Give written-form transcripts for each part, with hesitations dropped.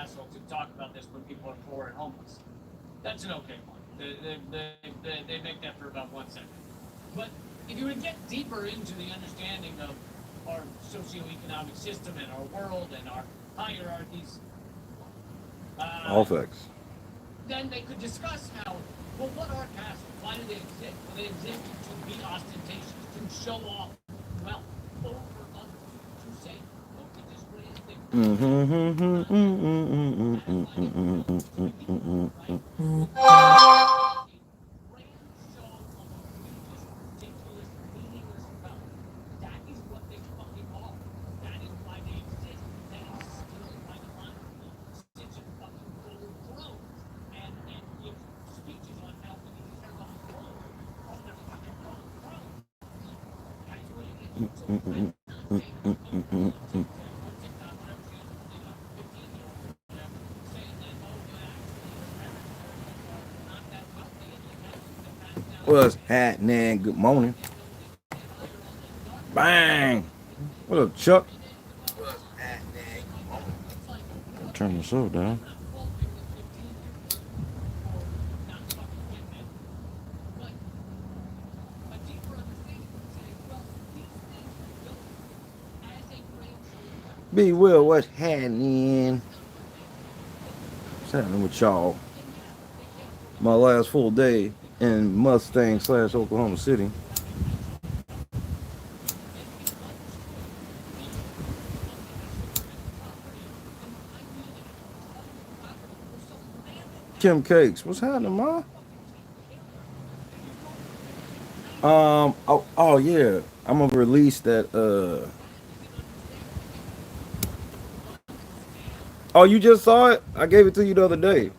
assholes who talk about this when people are poor and homeless. That's an okay one. They make that for about 1 second. But if you would get deeper into the understanding of our socioeconomic system and our world and our hierarchies, All facts. then they could discuss how, well, what are castles? Why do they exist? Well, they exist to be ostentatious, to show off wealth over others, to say, look at this great thing. What's happening? Good morning. Bang. What up, Chuck? Turn the show down. Be Will, what's happening? What's happening with y'all? My last full day in Mustang / Oklahoma City. Kim Cakes, what's happening, ma? Oh yeah, I'm gonna release that. Oh, you just saw it? I gave it to you the other day.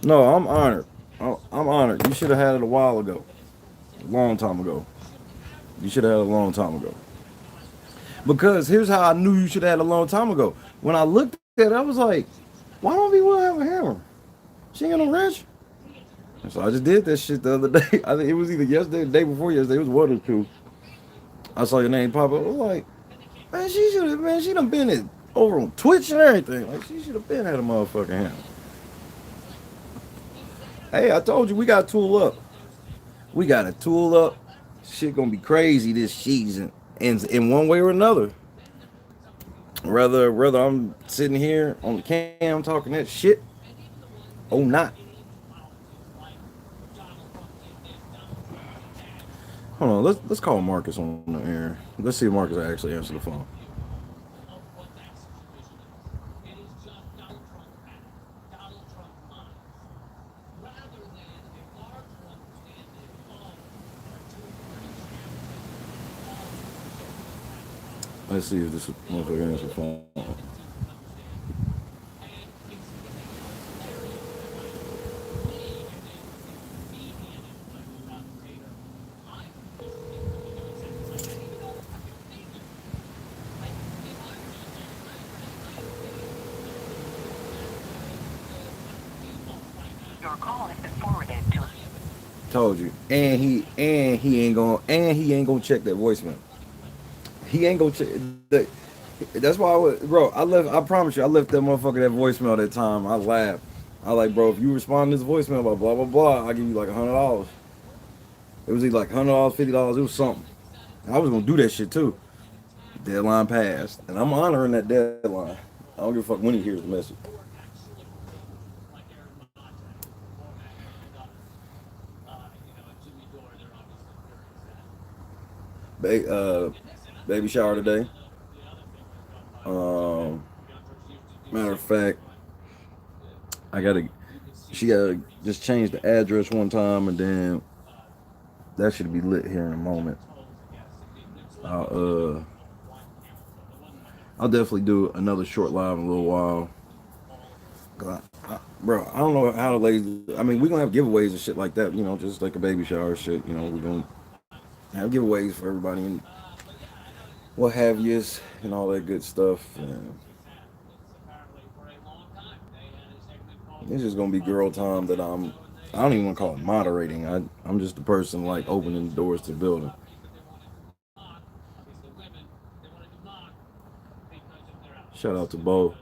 No, I'm honored. I'm honored. You should have had it a while ago, a long time ago. You should have had it a long time ago. Because here's how I knew you should have had it a long time ago. When I looked at it, I was like, why don't we want to have a hammer? She ain't got no wrench. So I just did that shit the other day. I think it was either yesterday or the day before yesterday. It was one or two. I saw your name pop up. I was like, man, she should have, man, she done been it over on Twitch and everything. Like, she should have been at a motherfucking hammer. Hey, I told you we got to tool up. We got to tool up. Shit gonna be crazy this season, and in one way or another. Whether I'm sitting here on the cam talking that shit, or not. Hold on, let's call Marcus on the air. Let's see if Marcus actually answer the phone. Let's see if this motherfucker answers the phone. Your call has been forwarded to. Told you, and he ain't gonna check that voicemail. He ain't gonna check that. That's why bro. I left. I promise you, I left that motherfucker that voicemail that time. I laughed. I like, bro, if you respond to this voicemail about blah blah blah, I'll give you like $100. It was either like $100, $50. It was something. I was gonna do that shit too. Deadline passed, and I'm honoring that deadline. I don't give a fuck when he hears the message. Baby shower today. Matter of fact, she gotta just change the address one time, and then that should be lit here in a moment. I'll definitely do another short live in a little while. Bro, I don't know how the ladies. I mean, we're gonna have giveaways and shit like that. You know, just like a baby shower shit. You know, we're gonna have giveaways for everybody and what have yous and all that good stuff. And it's just gonna be girl time that I don't even want to call it moderating. I'm just the person like opening the doors to the building. Shout out to Bo.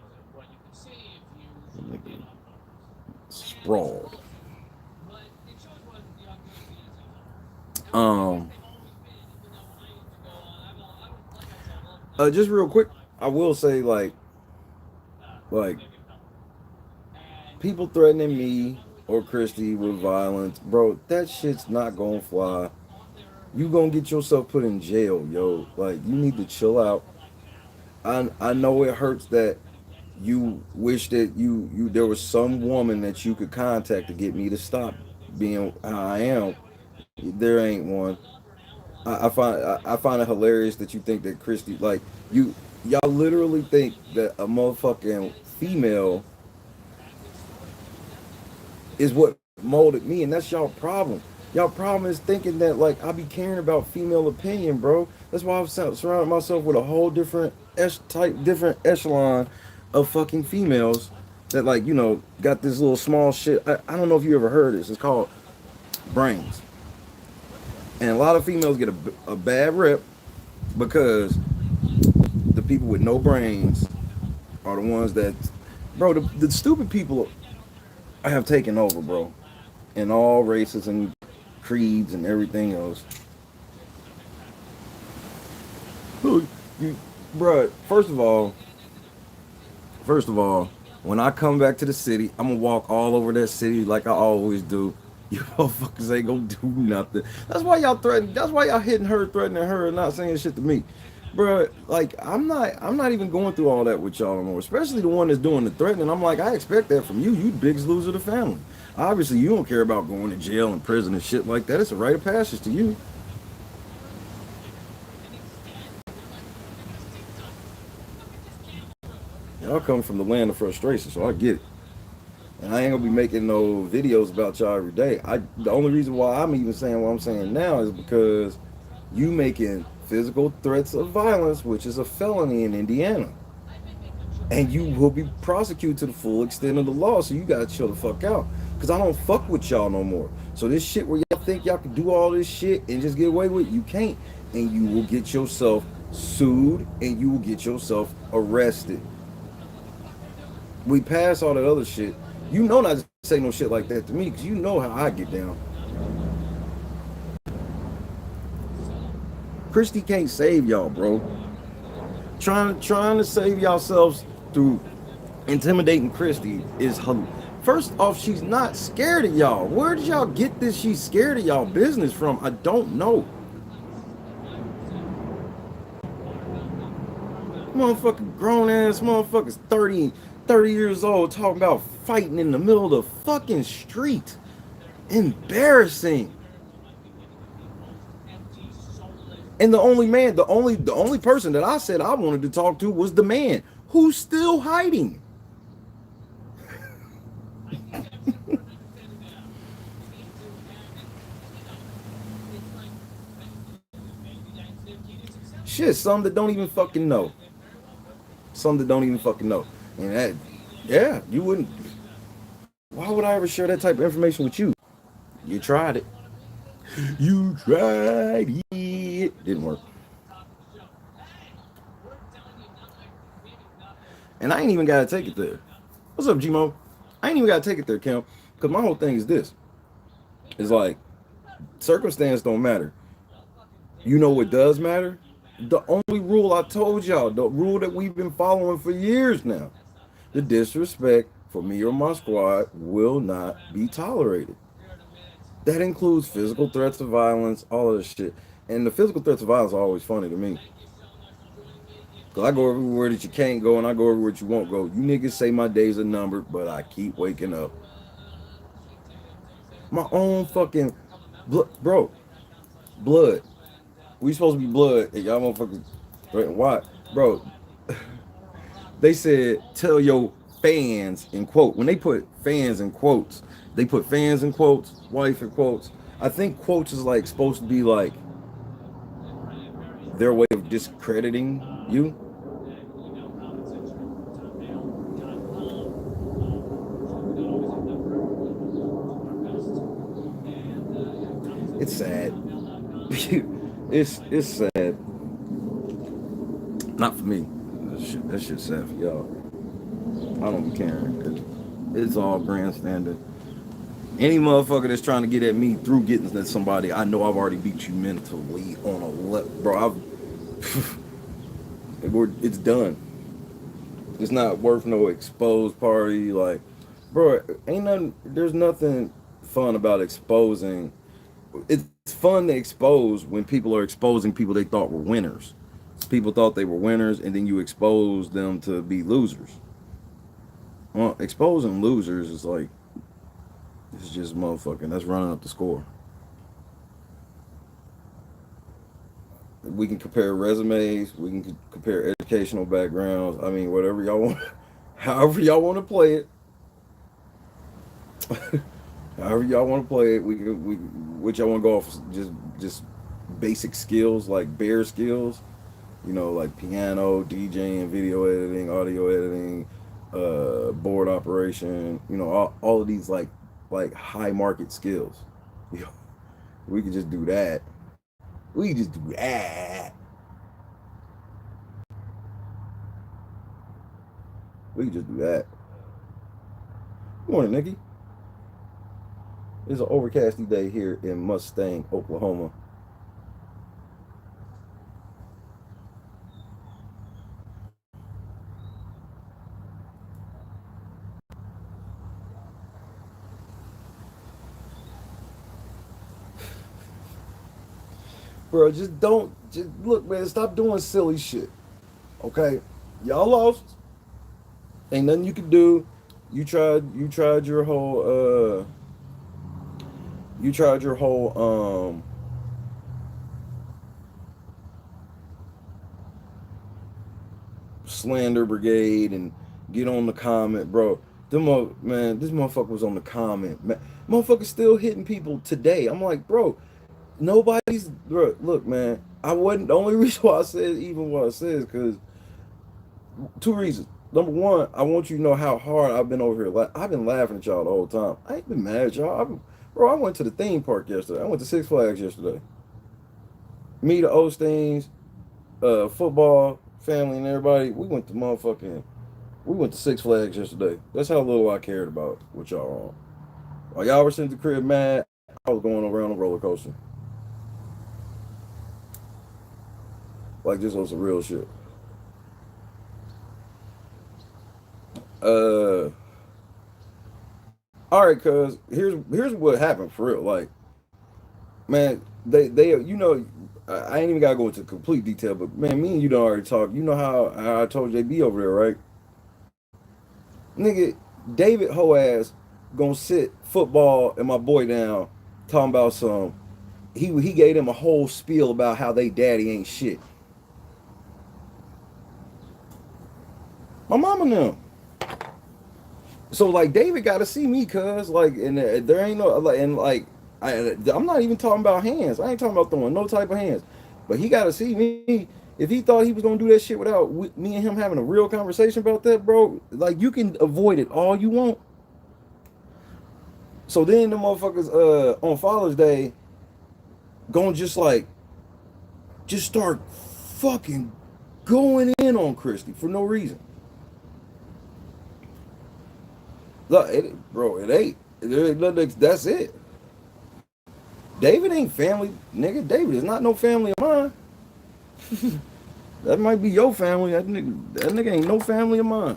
Nigga sprawled. Just real quick, I will say like people threatening me or Christy with violence, bro. That shit's not gonna fly. You gonna get yourself put in jail, yo. Like you need to chill out. I know it hurts that you wish that you there was some woman that you could contact to get me to stop being how I am. There ain't one. I find it hilarious that you think that Christy like y'all literally think that a motherfucking female is what molded me, and that's y'all problem. Y'all problem is thinking that like I be caring about female opinion, bro. That's why I've surrounded myself with a whole different different echelon of fucking females that like got this little small shit. I don't know if you ever heard this. It's called brains, and a lot of females get a bad rep because the people with no brains are the ones that, bro. The stupid people have taken over, bro, in all races and creeds and everything else. Bro, first of all, when I come back to the city, I'm gonna walk all over that city like I always do. You motherfuckers ain't gonna do nothing. That's why y'all threatening. That's why y'all hitting her, threatening her, and not saying shit to me, bro. Like I'm not even going through all that with y'all anymore. Especially the one that's doing the threatening. I'm like, I expect that from you. You the biggest loser of the family. Obviously, you don't care about going to jail and prison and shit like that. It's a rite of passage to you. Y'all come from the land of frustration, so I get it. And I ain't gonna be making no videos about y'all every day. The only reason why I'm even saying what I'm saying now is because you making physical threats of violence, which is a felony in Indiana. And you will be prosecuted to the full extent of the law, so you gotta chill the fuck out. Cause I don't fuck with y'all no more. So this shit where y'all think y'all can do all this shit and just get away with it, you can't. And you will get yourself sued and you will get yourself arrested. We pass all that other shit. You know not to say no shit like that to me, because you know how I get down. Christy can't save y'all, bro. Trying to save yourselves through intimidating Christy is first off, she's not scared of y'all. Where did y'all get this she's scared of y'all business from? I don't know. Motherfucking grown ass motherfuckers 30 years old talking about fighting in the middle of the fucking street. Embarrassing. And the only person that I said I wanted to talk to was the man who's still hiding. Shit, some that don't even fucking know. And that, yeah, you wouldn't. Why would I ever share that type of information with you? You tried it. You tried it. Didn't work. And I ain't even got to take it there. What's up, G-Mo? I ain't even got to take it there, Kim. Because my whole thing is this. It's like, circumstance don't matter. You know what does matter? The only rule I told y'all, the rule that we've been following for years now. The disrespect for me or my squad will not be tolerated. That includes physical threats of violence, all of this shit. And the physical threats of violence are always funny to me. Because I go everywhere that you can't go and I go everywhere that you won't go. You niggas say my days are numbered, but I keep waking up. My own fucking blood. We supposed to be blood, and y'all motherfuckers. Why? Bro, they said, tell your fans in quote. When they put fans in quotes, they put fans in quotes, wife in quotes. I think quotes is like supposed to be like their way of discrediting you. It's sad. It's sad. Not for me. That shit's sad for y'all. I don't be caring. It's all grandstanding. Any motherfucker that's trying to get at me through getting at somebody, I know I've already beat you mentally on a bro. It's done. It's not worth no exposed party. Like, bro, ain't nothing. There's nothing fun about exposing. It's fun to expose when people are exposing people they thought were winners. People thought they were winners, and then you expose them to be losers. Well, exposing losers is like, it's just motherfucking. That's running up the score. We can compare resumes. We can compare educational backgrounds. I mean, whatever y'all want, however y'all want to play it. However y'all want to play it. Which y'all want to go off just basic skills like bare skills. You know, like piano, DJing, video editing, audio editing, board operation. You know, all of these like high market skills. You know, we could just do that. We just do that. We can just do that. Good morning, Nikki. It's an overcasty day here in Mustang, Oklahoma. Bro, just look, man, stop doing silly shit. Okay? Y'all lost. Ain't nothing you can do. You tried your whole slander brigade and get on the comment, bro. Man, this motherfucker was on the comment. Man, motherfucker's still hitting people today. I'm like, bro, nobody's, bro, look, man. I wasn't, the only reason why I said even what I said is because two reasons. Number one, I want you to know how hard I've been over here. I've been laughing at y'all the whole time. I ain't been mad at y'all. Bro, I went to the theme park yesterday. I went to Six Flags yesterday. Me, the Osteens, football, family, and everybody. We went to Six Flags yesterday. That's how little I cared about what y'all on. While y'all were sitting at the crib mad, I was going around a roller coaster. Like, this was some real shit. All right, cuz here's what happened for real. Like, man, they you know, I ain't even gotta go into complete detail, but man, me and you done already talked. You know how I told JB over there, right? Nigga, David Hoaz gonna sit football and my boy down talking about some. He gave them a whole spiel about how they daddy ain't shit. My mama knew. So like David got to see me, cuz like, and there ain't no like, and like I'm not even talking about hands. I ain't talking about throwing no type of hands, but he got to see me. If he thought he was gonna do that shit without me and him having a real conversation about that, bro, like you can avoid it all you want. So then the motherfuckers on Father's Day gonna just start fucking going in on Christy for no reason. Look, it ain't. That's it. David ain't family, nigga. David is not no family of mine. That might be your family. That nigga ain't no family of mine.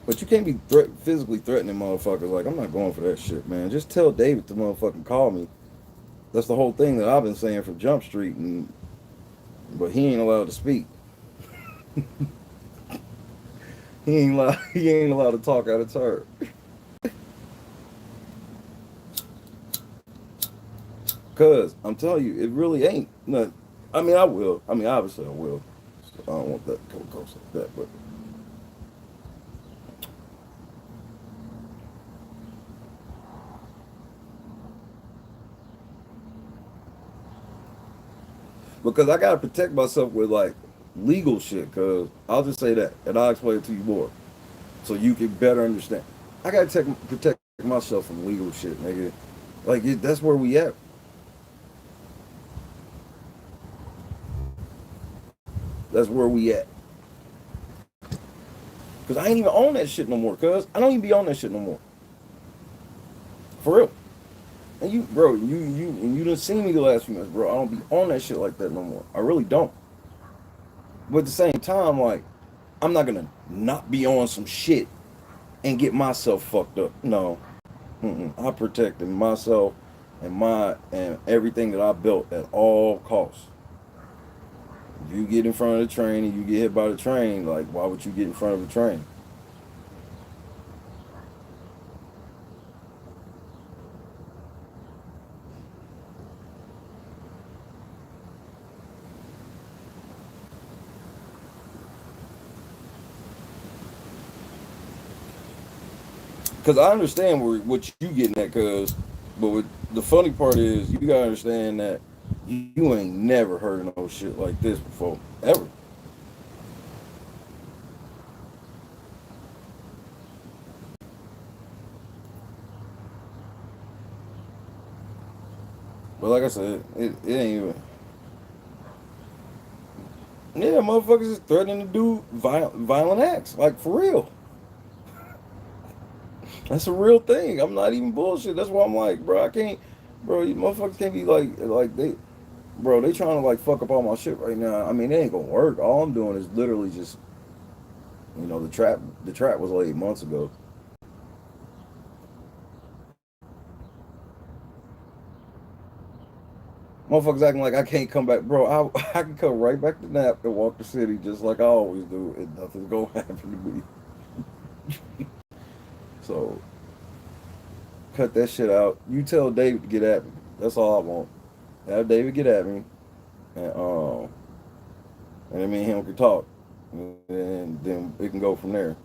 But you can't be physically threatening motherfuckers. Like, I'm not going for that shit, man. Just tell David to motherfucking call me. That's the whole thing that I've been saying from Jump Street, but he ain't allowed to speak. He ain't allowed to talk out of turn. Cause I'm telling you, it really ain't nothing. I mean, I will. I mean, obviously I will. So I don't want that to come close like that, but. Because I gotta protect myself with like legal shit. Cause I'll just say that, and I'll explain it to you more, so you can better understand. I gotta protect myself from legal shit, nigga. Like that's where we at. That's where we at. Cause I ain't even on that shit no more. Cause I don't even be on that shit no more. For real. And you, bro, you done seen me the last few months, bro. I don't be on that shit like that no more. I really don't. But at the same time, like, I'm not gonna not be on some shit and get myself fucked up. No, I'm protecting myself and everything that I built at all costs. If you get in front of the train and you get hit by the train, like, why would you get in front of a train? Because I understand what you getting at, the funny part is you gotta understand that you ain't never heard of no shit like this before, ever. But like I said, it ain't even. Yeah, motherfuckers is threatening to do violent acts, like for real. That's a real thing. I'm not even bullshit. That's why I'm like, bro, I can't, bro. You motherfuckers can't be like they, bro. They trying to like fuck up all my shit right now. I mean, it ain't gonna work. All I'm doing is literally just, the trap was laid months ago. Motherfuckers acting like I can't come back, bro. I can come right back to Nap and walk the city just like I always do, and nothing's gonna happen to me. So cut that shit out. You tell David to get at me. That's all I want. Have David get at me, and me and him can talk, and then we can go from there.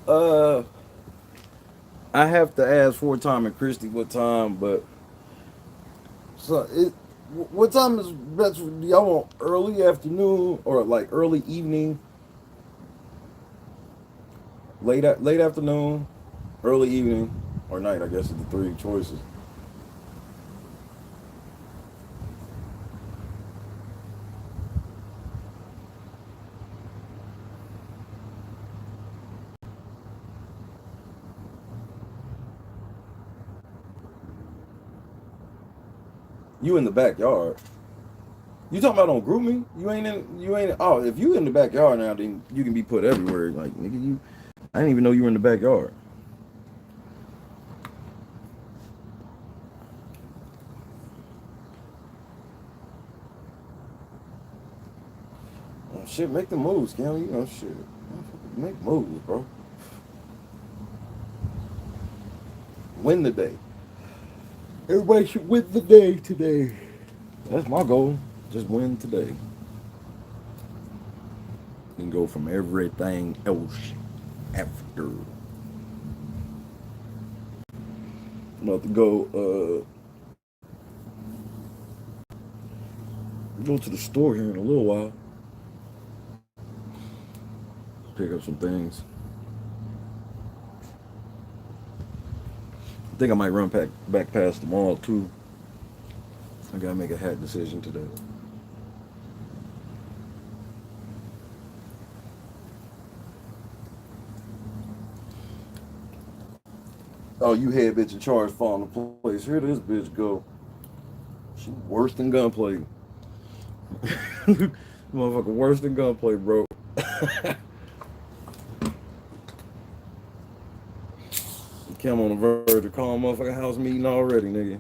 Uh, I have to ask for time and Christy what time, but so what time is best? Do y'all want early afternoon or like early evening, late afternoon, early evening, or night? I guess is the three choices. You in the backyard? You talking about on group me? You ain't in. You ain't. Oh, if you in the backyard now, then you can be put everywhere. Like nigga, you. I didn't even know you were in the backyard. Oh, shit, make the moves, Cam. You know shit. Make moves, bro. Win the day. Everybody should win the day today. That's my goal. Just win today. And go from everything else after. I'm about to go to the store here in a little while. Pick up some things. I think I might run back past the mall too. I gotta make a hat decision today. Oh, you head bitch in charge falling to place. Here this bitch go. She worse than gunplay. Motherfucker worse than gunplay, bro. Came on the verge of calling motherfucking house meeting already, nigga.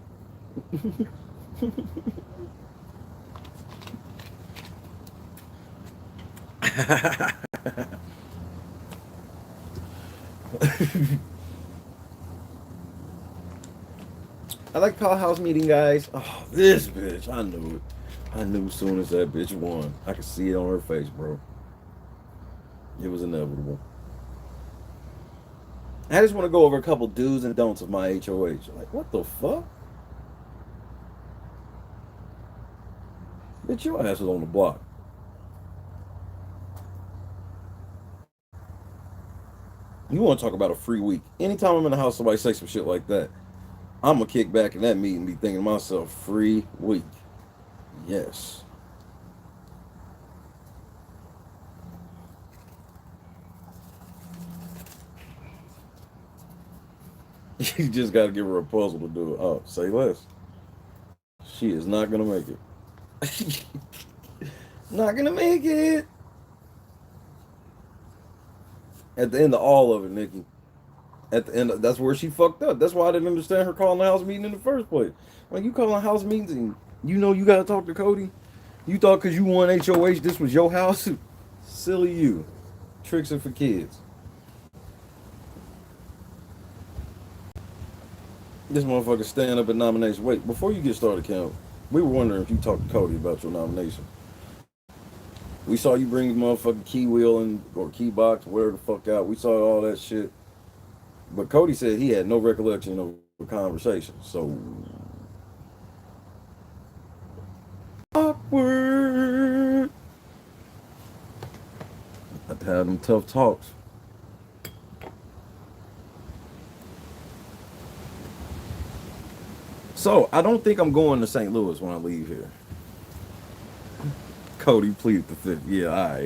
I like Powerhouse meeting, guys. Oh, this bitch. I knew it. I knew as soon as that bitch won. I could see it on her face, bro. It was inevitable. I just want to go over a couple do's and don'ts of my HOH. Like, what the fuck? Bitch, your ass was on the block. You want to talk about a free week? Anytime I'm in the house, somebody say some shit like that, I'm gonna kick back in that meeting and be thinking to myself, free week. Yes. You just got to give her a puzzle to do it. Oh, say less. She is not gonna make it. Not gonna make it. At the end of all of it, Nikki. At the end, that's where she fucked up. That's why I didn't understand her calling a house meeting in the first place. Like, you calling house meetings and you know you gotta talk to Cody. You thought because you won HOH this was your house? Silly you. Tricks are for kids. This motherfucker stand up at nomination. Wait, before you get started, Cam, we were wondering if you talked to Cody about your nomination. We saw you bring the motherfucking key wheel and or key box, whatever the fuck out. We saw all that shit. But Cody said he had no recollection of the conversation. So awkward. I had to have them tough talks. So I don't think I'm going to St. Louis when I leave here. Cody pleaded the fifth. Yeah, all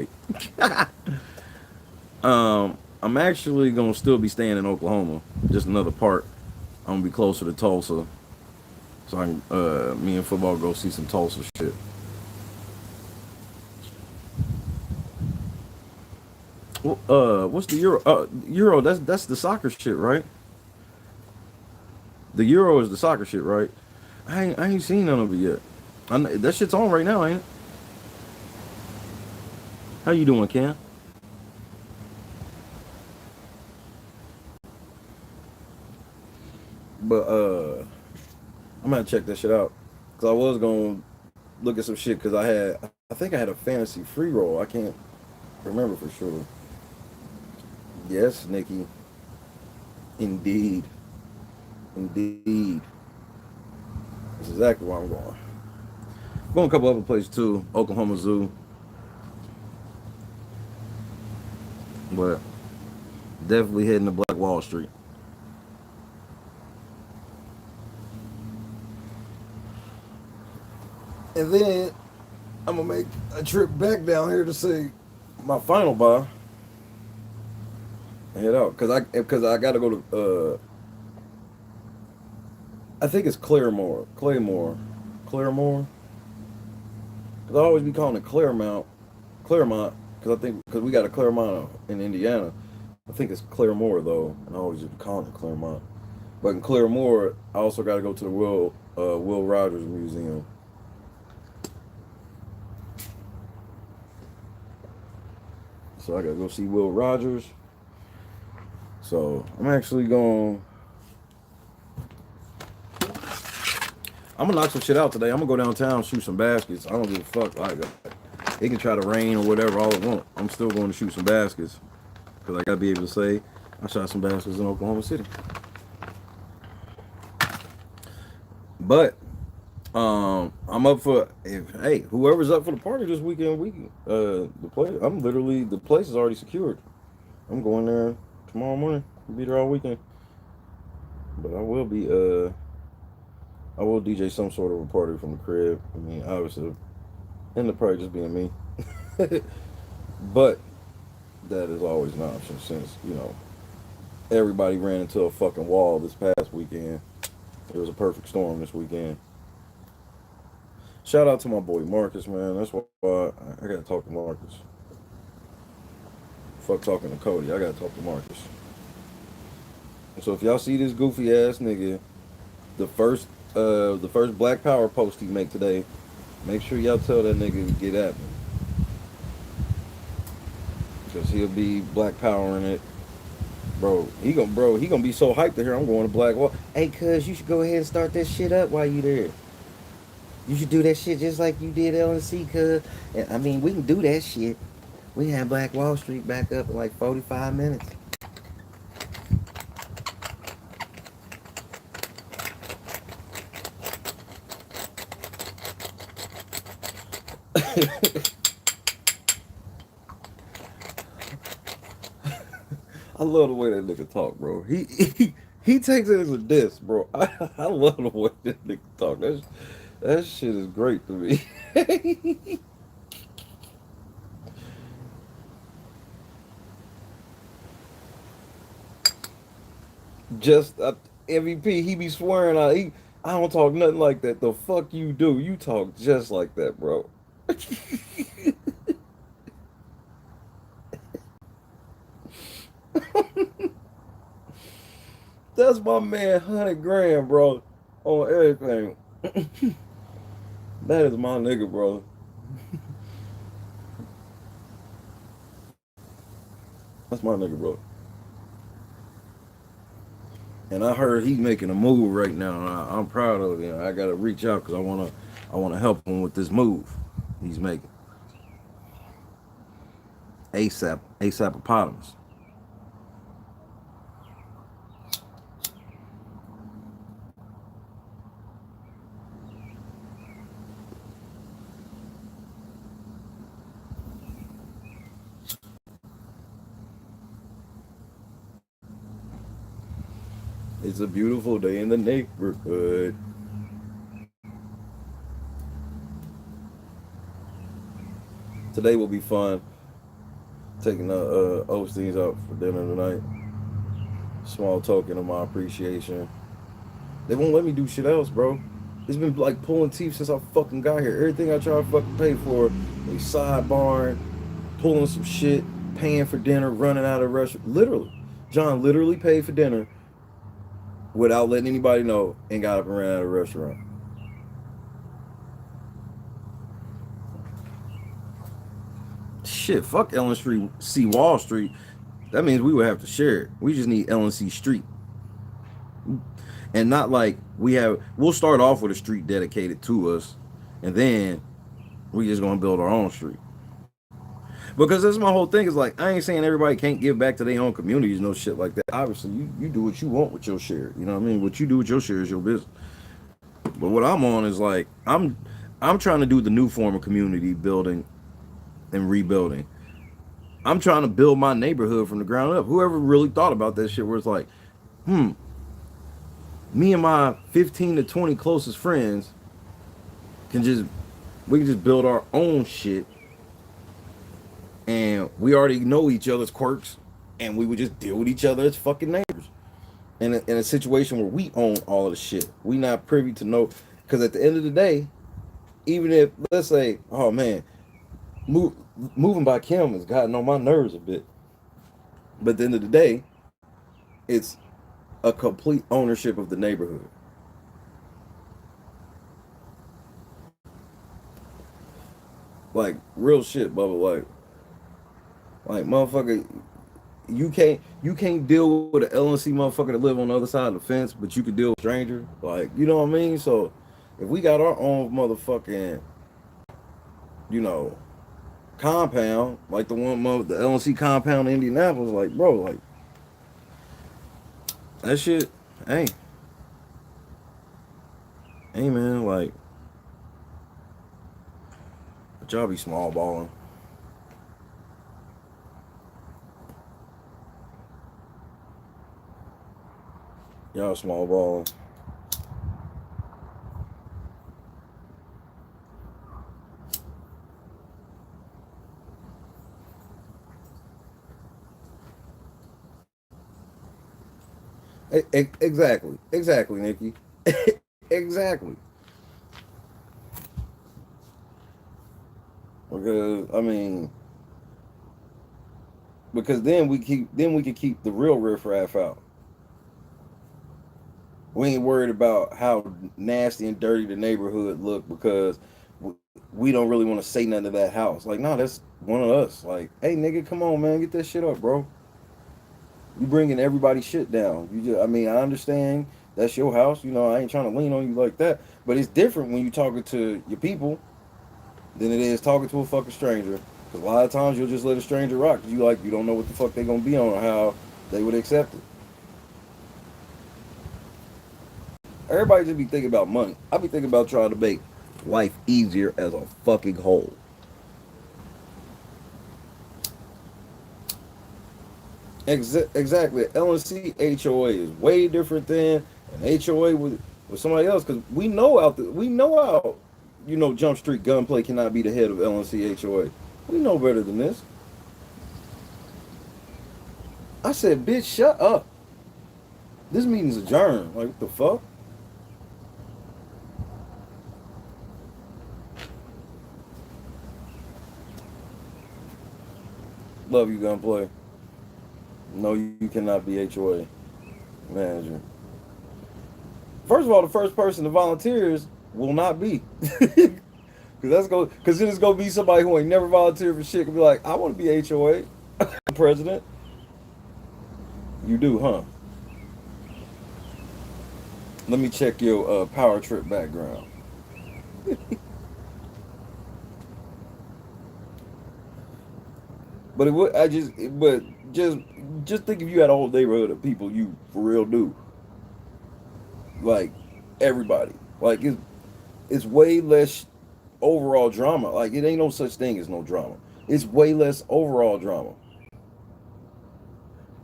right. I'm actually gonna still be staying in Oklahoma, just another part. I'm gonna be closer to Tulsa, so I can, me and football go see some Tulsa shit. Well, what's the Euro? Euro. That's the soccer shit, right? The Euro is the soccer shit, right? I ain't seen none of it yet. That shit's on right now, ain't it? How you doing, Cam? But I'm gonna check that shit out, cause I was gonna look at some shit, cause I think I had a fantasy free roll. I can't remember for sure. Yes, Nikki. Indeed. Indeed. That's exactly where I'm going. I'm going a couple other places too. Oklahoma Zoo. But definitely heading to Black Wall Street. And then I'm gonna make a trip back down here to see my final buy. And head out, cause I gotta go to I think it's Claymore. Cause I always be calling it Claremont, cause I think because we got a Claremont in Indiana. I think it's Claremore though, and I always just calling it Claremont. But in Claremore, I also got to go to the Will Rogers Museum. So I got to go see Will Rogers. So I'm actually going. I'm gonna knock some shit out today. I'm gonna go downtown, shoot some baskets. I don't give a fuck. Like, it can try to rain or whatever all it want. I'm still going to shoot some baskets because I gotta be able to say I shot some baskets in Oklahoma City. But I'm up for hey, whoever's up for the party this weekend. The place is already secured. I'm going there tomorrow morning. I'll be there all weekend. But I will DJ some sort of a party from the crib. I mean, obviously, end up probably just being me. But that is always an option since, everybody ran into a fucking wall this past weekend. It was a perfect storm this weekend. Shout out to my boy Marcus, man. That's why I gotta talk to Marcus. Fuck talking to Cody. I gotta talk to Marcus. So if y'all see this goofy ass nigga, the first Black Power post he make today, make sure y'all tell that nigga to get at me. Because he'll be Black Powering it He gonna be so hyped to hear I'm going to Black Wall. Hey, cuz you should go ahead and start that shit up while you there. You should do that shit just like you did LNC, cuz. And, I mean, we can do that shit. We have Black Wall Street back up in like 45 minutes. I love the way that nigga talk, bro. He takes it as a diss, bro. I love the way that nigga talk. That shit is great to me. Just MVP, he be swearing I don't talk nothing like that. The fuck you do? You talk just like that, bro. That's my man, 100 grand, bro, on everything. That is my nigga, bro. That's my nigga, bro. And I heard he's making a move right now. And I'm proud of him. I gotta reach out because I wanna help him with this move he's making. ASAP Hippopotamus. It's a beautiful day in the neighborhood. Today will be fun. Taking the Osteens out for dinner tonight. Small token of my appreciation. They won't let me do shit else, bro. It's been like pulling teeth since I fucking got here. Everything I try to fucking pay for, they sidebarring, pulling some shit, paying for dinner, running out of restaurant. Literally, John literally paid for dinner without letting anybody know and got up and ran out of the restaurant. Shit, fuck LNC Wall Street. That means we would have to share it. We just need LNC Street. And not like we'll start off with a street dedicated to us, and then we just gonna build our own street. Because that's my whole thing is like, I ain't saying everybody can't give back to their own communities, no shit like that. Obviously, you do what you want with your share. You know what I mean? What you do with your share is your business. But what I'm on is like, I'm trying to do the new form of community building and rebuilding. I'm trying to build my neighborhood from the ground up. Whoever really thought about that shit where it's like, me and my 15 to 20 closest friends we can just build our own shit, and we already know each other's quirks, and we would just deal with each other as fucking neighbors. In a situation where we own all of the shit, we not privy to know. Because at the end of the day, even if, let's say, oh man, moving by Kim has gotten on my nerves a bit, but at the end of the day, it's a complete ownership of the neighborhood. Like real shit, Bubba. Like motherfucker, you can't deal with an LNC motherfucker that live on the other side of the fence, but you can deal with a stranger. Like, you know what I mean? So if we got our own motherfucking, compound, like the LNC compound in Indianapolis, like bro, like that shit, hey man, like, but y'all be small balling. Y'all small balling. Exactly, Nikki. Exactly. Because I mean, because then we can keep the real riffraff out. We ain't worried about how nasty and dirty the neighborhood look because we don't really want to say nothing to that house. Like, no, that's one of us. Like, hey, nigga, come on, man, get that shit up, bro. You bringing everybody's shit down. You just, I mean, I understand that's your house. You know, I ain't trying to lean on you like that. But it's different when you talking to your people than it is talking to a fucking stranger. Because a lot of times you'll just let a stranger rock. 'Cause you don't know what the fuck they gonna be on or how they would accept it. Everybody just be thinking about money. I be thinking about trying to make life easier as a fucking whole. Exactly. LNC HOA is way different than an HOA with somebody else because we know how Jump Street Gunplay cannot be the head of LNC HOA. We know better than this. I said, bitch, shut up. This meeting's adjourned. Like, what the fuck? Love you, Gunplay. No, you cannot be HOA manager. First of all, the first person to volunteers will not be. Because then it's gonna be somebody who ain't never volunteered for shit. Could be like, I want to be HOA president. You do, huh? Let me check your power trip background. But it would. Just think if you had a whole neighborhood of people you for real do. Like everybody. Like it's way less overall drama. Like it ain't no such thing as no drama. It's way less overall drama.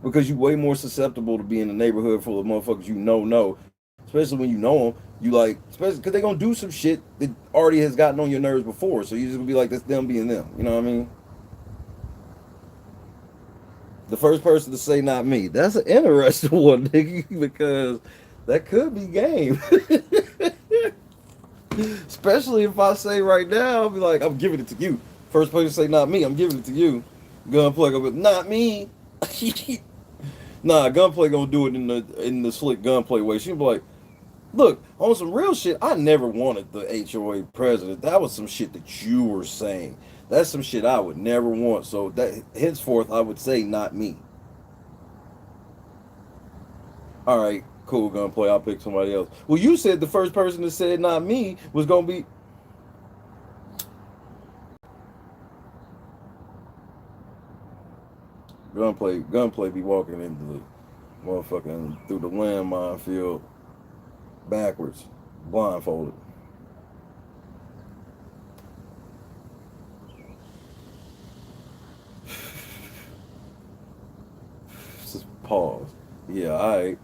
Because you way more susceptible to be in a neighborhood full of motherfuckers you know. Especially when you know them, you like, especially because they gonna do some shit that already has gotten on your nerves before. So you just gonna be like, that's them being them. You know what I mean? The first person to say not me. That's an interesting one, nigga, because that could be game. Especially if I say right now, I'll be like, I'm giving it to you. First person to say not me, I'm giving it to you. Gunplay gonna be not me. Nah, Gunplay gonna do it in the slick Gunplay way. She'll be like, look, on some real shit, I never wanted the HOA president. That was some shit that you were saying. That's some shit I would never want. So that henceforth, I would say not me. All right, cool, Gunplay. I'll pick somebody else. Well, you said the first person that said not me was gonna be. Gunplay be walking into the motherfucking through the landmine field backwards, blindfolded. Just pause. Yeah, all right.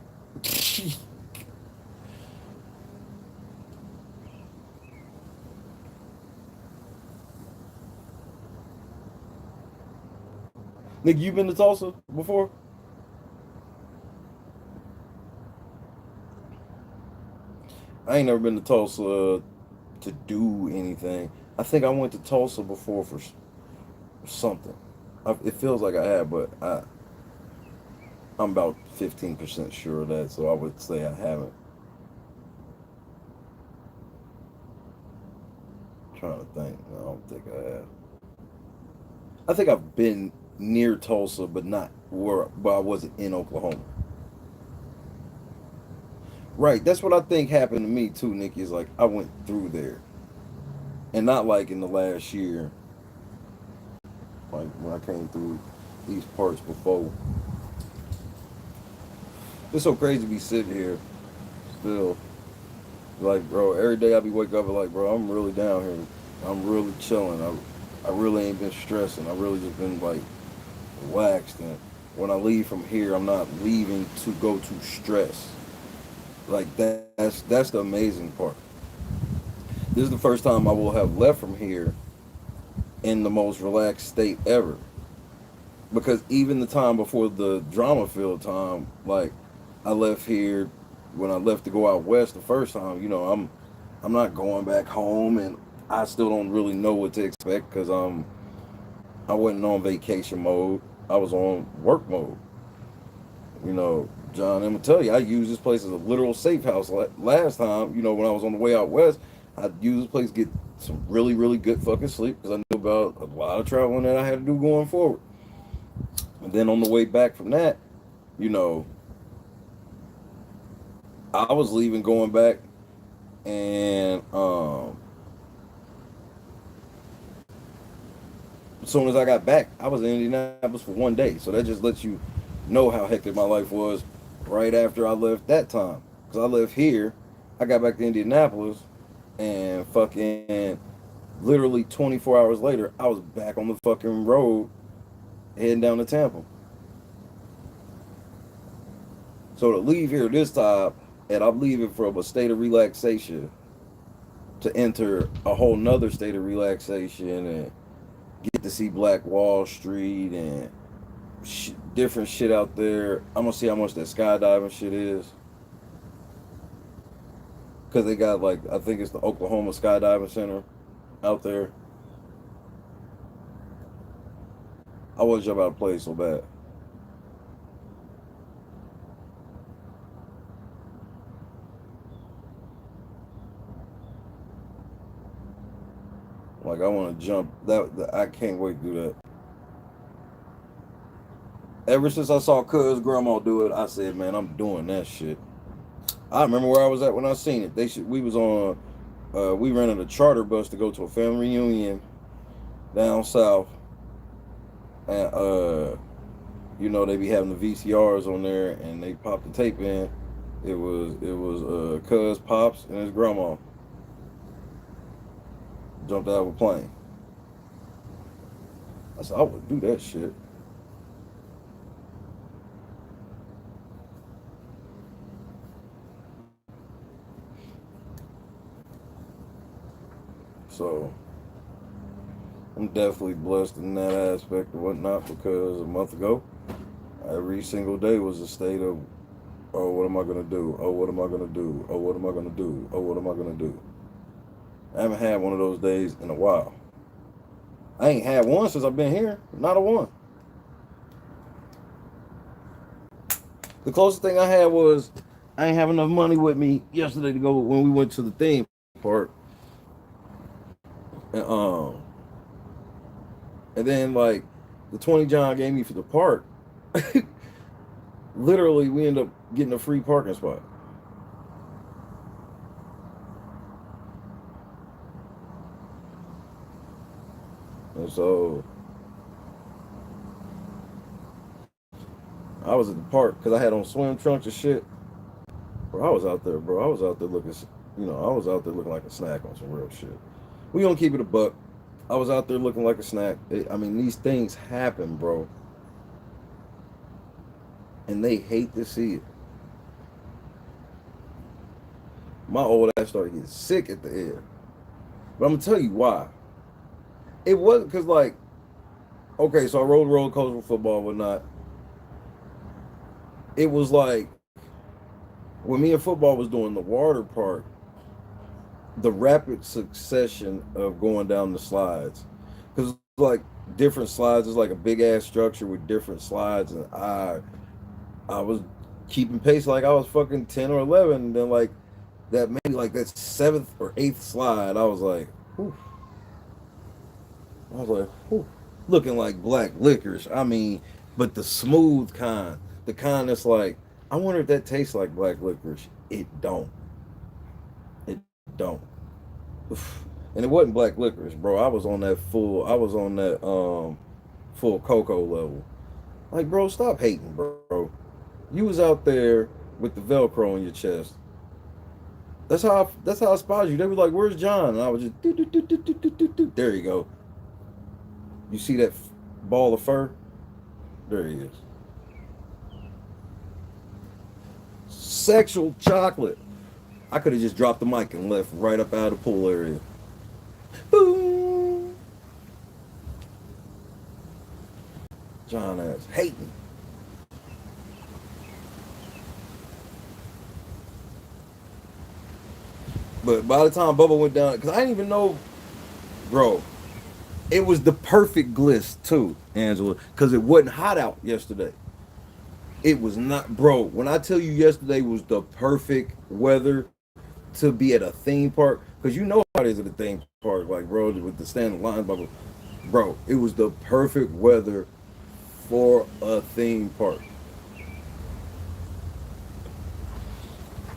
Nick, you been to Tulsa before? I ain't never been to Tulsa to do anything. I think I went to Tulsa before for something. It feels like I have, but I'm about 15% sure of that, so I would say I haven't. I'm trying to think. No, I don't think I have. I think I've been near Tulsa, but not but I wasn't in Oklahoma. Right, that's what I think happened to me too, Nikki. Is like I went through there, and not like in the last year, like when I came through these parts before. It's so crazy to be sitting here still. Like, bro, every day I be waking up and like, bro, I'm really down here. I'm really chilling. I really ain't been stressing. I really just been like relaxed. And when I leave from here, I'm not leaving to go to stress. Like that's the amazing part. This is the first time I will have left from here in the most relaxed state ever. Because even the time before the drama filled time, like I left here when I left to go out west the first time, I'm not going back home and I still don't really know what to expect because I wasn't on vacation mode. I was on work mode. John, I'm gonna tell you, I used this place as a literal safe house last time. When I was on the way out west, I used this place to get some really, really good fucking sleep because I knew about a lot of traveling that I had to do going forward. And then on the way back from that, you know, I was leaving, going back, and as soon as I got back, I was in Indianapolis for 1 day. So that just lets you know how hectic my life was right after I left that time. Because I left here, I got back to Indianapolis, and fucking literally 24 hours later, I was back on the fucking road heading down to Tampa. So to leave here this time, and I'm leaving from a state of relaxation to enter a whole nother state of relaxation and get to see Black Wall Street and different shit out there. I'm gonna see how much that skydiving shit is. Because they got, like, I think it's the Oklahoma Skydiving Center out there. I want to jump out of play so bad. Like, I want to jump. I can't wait to do that. Ever since I saw Cuz grandma do it, I said, man, I'm doing that shit. I remember where I was at when I seen it. We was on, we rented a charter bus to go to a family reunion down south. And, you know, they be having the VCRs on there, and they popped the tape in. It was Cuz, Pops, and his grandma. Jumped out of a plane. I said, I would do that shit. So I'm definitely blessed in that aspect and whatnot, because a month ago, every single day was a state of, oh, what am I gonna do? Oh, what am I gonna do? Oh, what am I gonna do? Oh, what am I gonna do? I haven't had one of those days in a while. I ain't had one since I've been here. Not a one. The closest thing I had was I ain't have enough money with me yesterday to go when we went to the theme park. And then, like, the 20 John gave me for the park, literally we end up getting a free parking spot. And so I was at the park because I had on swim trunks and shit. Bro, I was out there, bro. I was out there looking, I was out there looking like a snack on some real shit. We gonna keep it a buck. I was out there looking like a snack. I mean, these things happen, bro. And they hate to see it. My old ass started getting sick at the end. But I'm gonna tell you why. It wasn't because, like, okay, so I rode roller coaster with football and whatnot. It was like, when me and football was doing the water park, the rapid succession of going down the slides, because like different slides is like a big ass structure with different slides, and I was keeping pace like I was fucking 10 or 11, and then like that maybe like that 7th or 8th slide, I was like, whew. Whew. Looking like black licorice. I mean, but the smooth kind, the kind that's like, I wonder if that tastes like black licorice. It don't. Don't. And it wasn't black licorice, bro. I was on that full cocoa level. Like, bro, stop hating, bro. You was out there with the Velcro on your chest. That's how I spotted you. They were like, where's John? And I was just do. There you go. You see that ball of fur? There he is. Sexual chocolate. I could have just dropped the mic and left right up out of the pool area. Boom. John ass hating. But by the time Bubba went down, because I didn't even know, bro, it was the perfect gliss too, Angela, because it wasn't hot out yesterday. It was not, bro. When I tell you yesterday was the perfect weather to be at a theme park, because you know how it is at a theme park, like, bro, with the standing line, bro, it was the perfect weather for a theme park.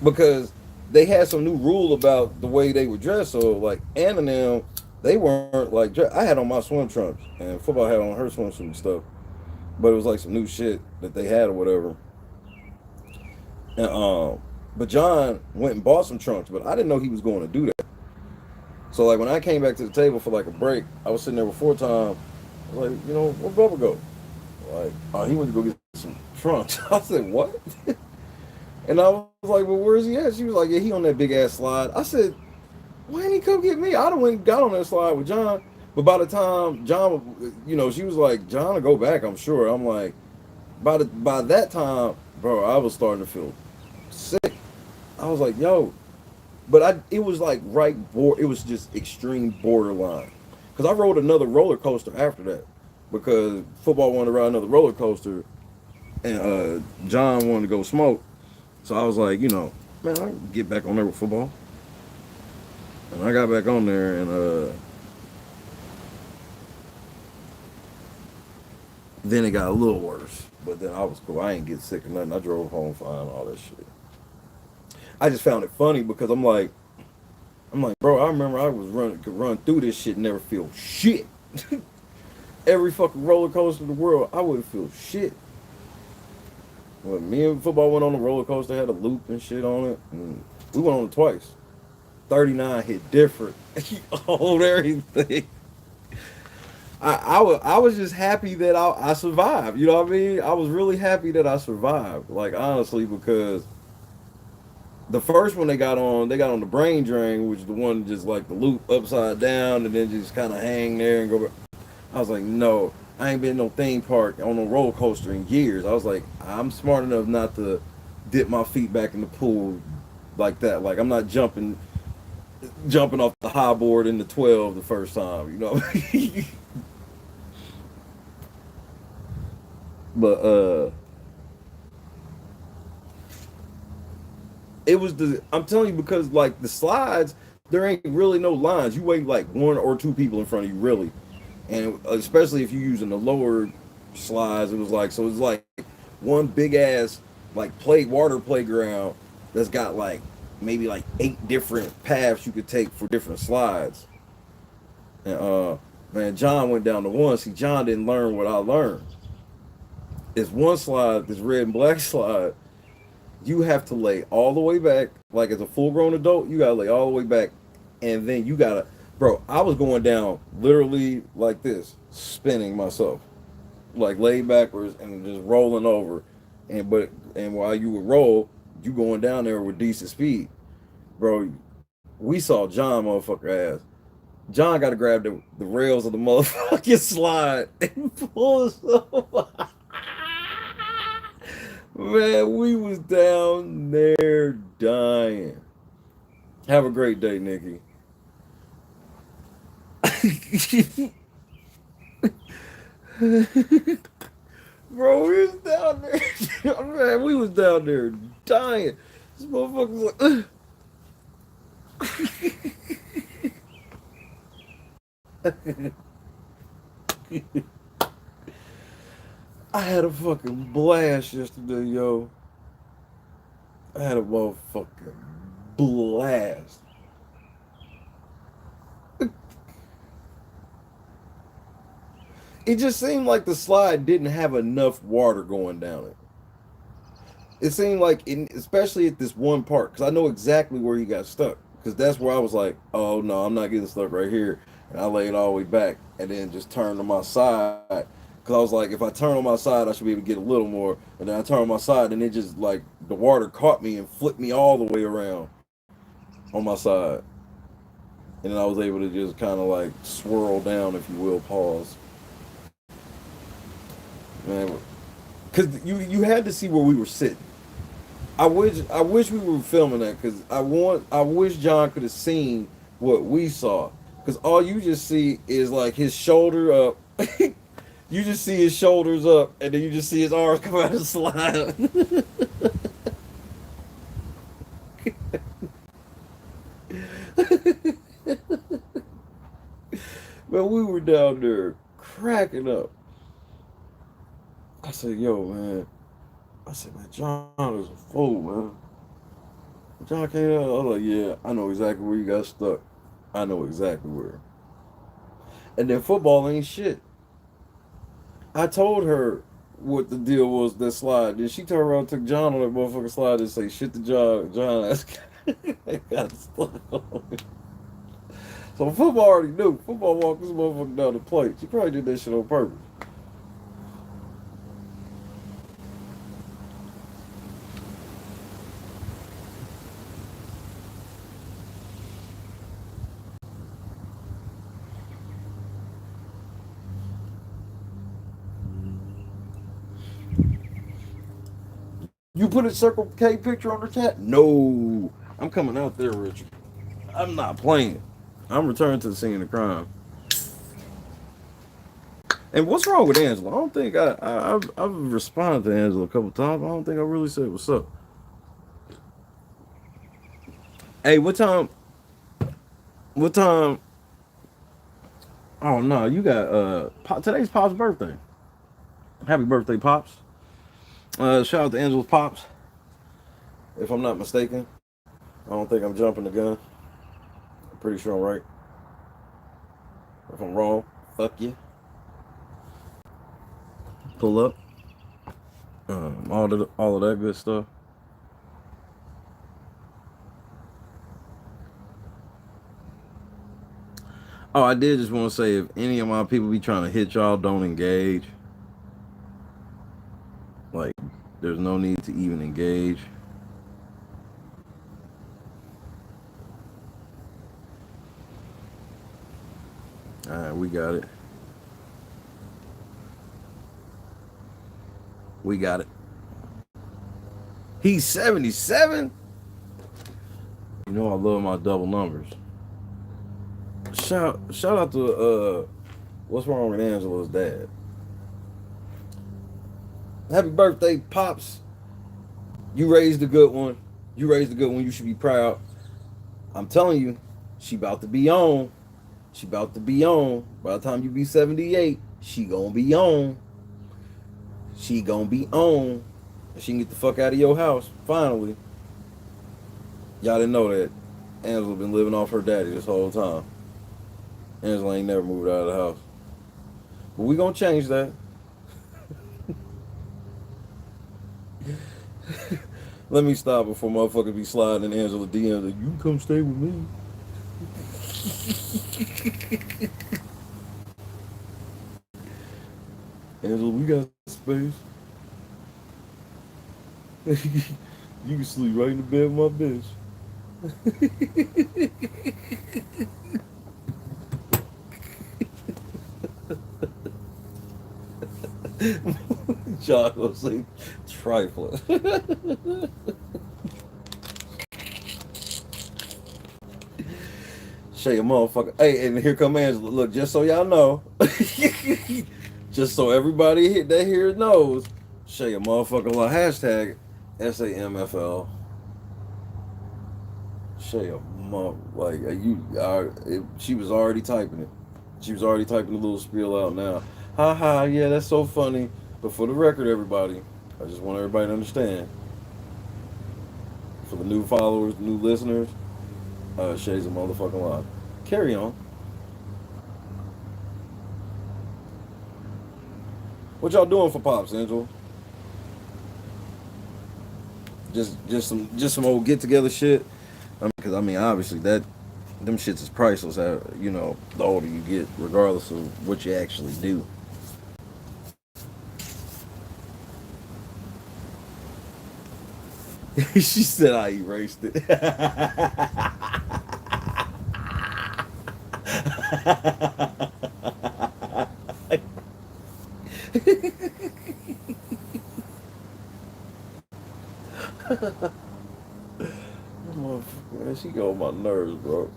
because they had some new rule about the way they would dress. So like Ann and them, they weren't like I had on my swim trunks and football had on her swimsuit and stuff, but it was like some new shit that they had or whatever. And but John went and bought some trunks, but I didn't know he was going to do that. So like when I came back to the table for like a break, I was sitting there before time. I was like, you know, where'd Bubba go? Like, oh, he went to go get some trunks. I said, what? And I was like, well, where's he at? She was like, yeah, he on that big ass slide. I said, why didn't he come get me? I'd have went and got on that slide with John. But by the time John, you know, she was like, John will go back, I'm sure. I'm like, by that time, bro, I was starting to feel sick. I was like, yo, but it was like it was just extreme borderline. Because I rode another roller coaster after that. Because football wanted to ride another roller coaster. And John wanted to go smoke. So I was like, you know, man, I can get back on there with football. And I got back on there and then it got a little worse. But then I was cool. I ain't get sick or nothing. I drove home fine, all that shit. I just found it funny because I'm like, bro, I remember I could run through this shit and never feel shit. Every fucking roller coaster in the world, I wouldn't feel shit. When me and football went on the roller coaster, had a loop and shit on it, and we went on it twice. 39 hit different on everything. I was just happy that I survived. You know what I mean? I was really happy that I survived. Like honestly, because the first one they got on the brain drain, which is the one just like the loop upside down and then just kind of hang there and go back. I was like, no, I ain't been in no theme park on a roller coaster in years. I was like, I'm smart enough not to dip my feet back in the pool like that. Like I'm not jumping off the high board in the 12 the first time, you know. But it was I'm telling you, because like the slides, there ain't really no lines. You wait like one or two people in front of you, really. And especially if you're using the lower slides, it was like, so it's like one big ass like water playground that's got like maybe like 8 different paths you could take for different slides. And man, John went down to one. See, John didn't learn what I learned. It's one slide, this red and black slide. You have to lay all the way back, like as a full-grown adult. You gotta lay all the way back, and then you gotta, bro. I was going down literally like this, spinning myself, like laid backwards and just rolling over, and while you would roll, you going down there with decent speed, bro. We saw John motherfucker ass. John got to grab the rails of the motherfucking slide and pull us up. Man, we was down there dying. Have a great day, Nikki. Bro, we was down there. Man, we was down there dying. This motherfucker was like, I had a fucking blast yesterday, yo. I had a motherfucking blast. It just seemed like the slide didn't have enough water going down it. It seemed like, especially at this one part, because I know exactly where he got stuck. Because that's where I was like, oh no, I'm not getting stuck right here. And I laid all the way back and then just turned to my side. Because I was like, if I turn on my side, I should be able to get a little more. And then I turned on my side, and it just, like, the water caught me and flipped me all the way around on my side. And then I was able to just kind of, like, swirl down, if you will, pause. Man, because you had to see where we were sitting. I wish we were filming that, because I wish John could have seen what we saw. Because all you just see is, like, his shoulder up. You just see his shoulders up, and then you just see his arms come out and slide. But we were down there cracking up. I said, yo, man. I said, man, John is a fool, man. John K. I was like, yeah, I know exactly where you got stuck. I know exactly where. And then football ain't shit. I told her what the deal was that slide. Then she turned around and took John on that motherfucking slide and say shit to John. John asked, got stuck on it. So football already knew. Football walked this motherfucker down the plate. She probably did that shit on purpose. You put a Circle K picture on the chat? No. I'm coming out there, Richard. I'm not playing. I'm returning to the scene of the crime. And what's wrong with Angela? I don't think I've responded to Angela a couple times. I don't think I really said what's up. Hey, what time? What time? Oh no, you got today's Pop's birthday. Happy birthday, Pops. Shout out to Angela's Pops. If I'm not mistaken. I don't think I'm jumping the gun. I'm pretty sure I'm right. If I'm wrong, fuck you. Pull up. All of that good stuff. Oh, I did just want to say if any of my people be trying to hit y'all, don't engage. Like, there's no need to even engage. Alright, we got it. We got it. He's 77? You know I love my double numbers. Shout out to what's wrong with Angela's dad. Happy birthday, Pops. You raised a good one. You raised a good one. You should be proud. I'm telling you, she about to be on. She about to be on. By the time you be 78, she gonna be on. She gonna be on. She can get the fuck out of your house, finally. Y'all didn't know that Angela been living off her daddy this whole time. Angela ain't never moved out of the house. But we gonna change that. Let me stop before motherfuckers be sliding in Angela DMs like, you can come stay with me. Angela, we got space. You can sleep right in the bed with my bitch. John gonna say trifling. Shay, a motherfucker. Hey, and here come Angela. Look, just so y'all know, just so everybody that here knows, Shay, a motherfucker. Like hashtag SAMFL. Shay, a like she was already typing it. She was already typing the little spiel out now. Ha ha, yeah, that's so funny. But for the record, everybody, I just want everybody to understand. For the new followers, new listeners, Shay's a motherfucking lie. Carry on. What y'all doing for Pops, Angel? Just some old get together shit. Because I mean, obviously them shits is priceless. You know, the older you get, regardless of what you actually do. She said I erased it. Man, she got on my nerves, bro.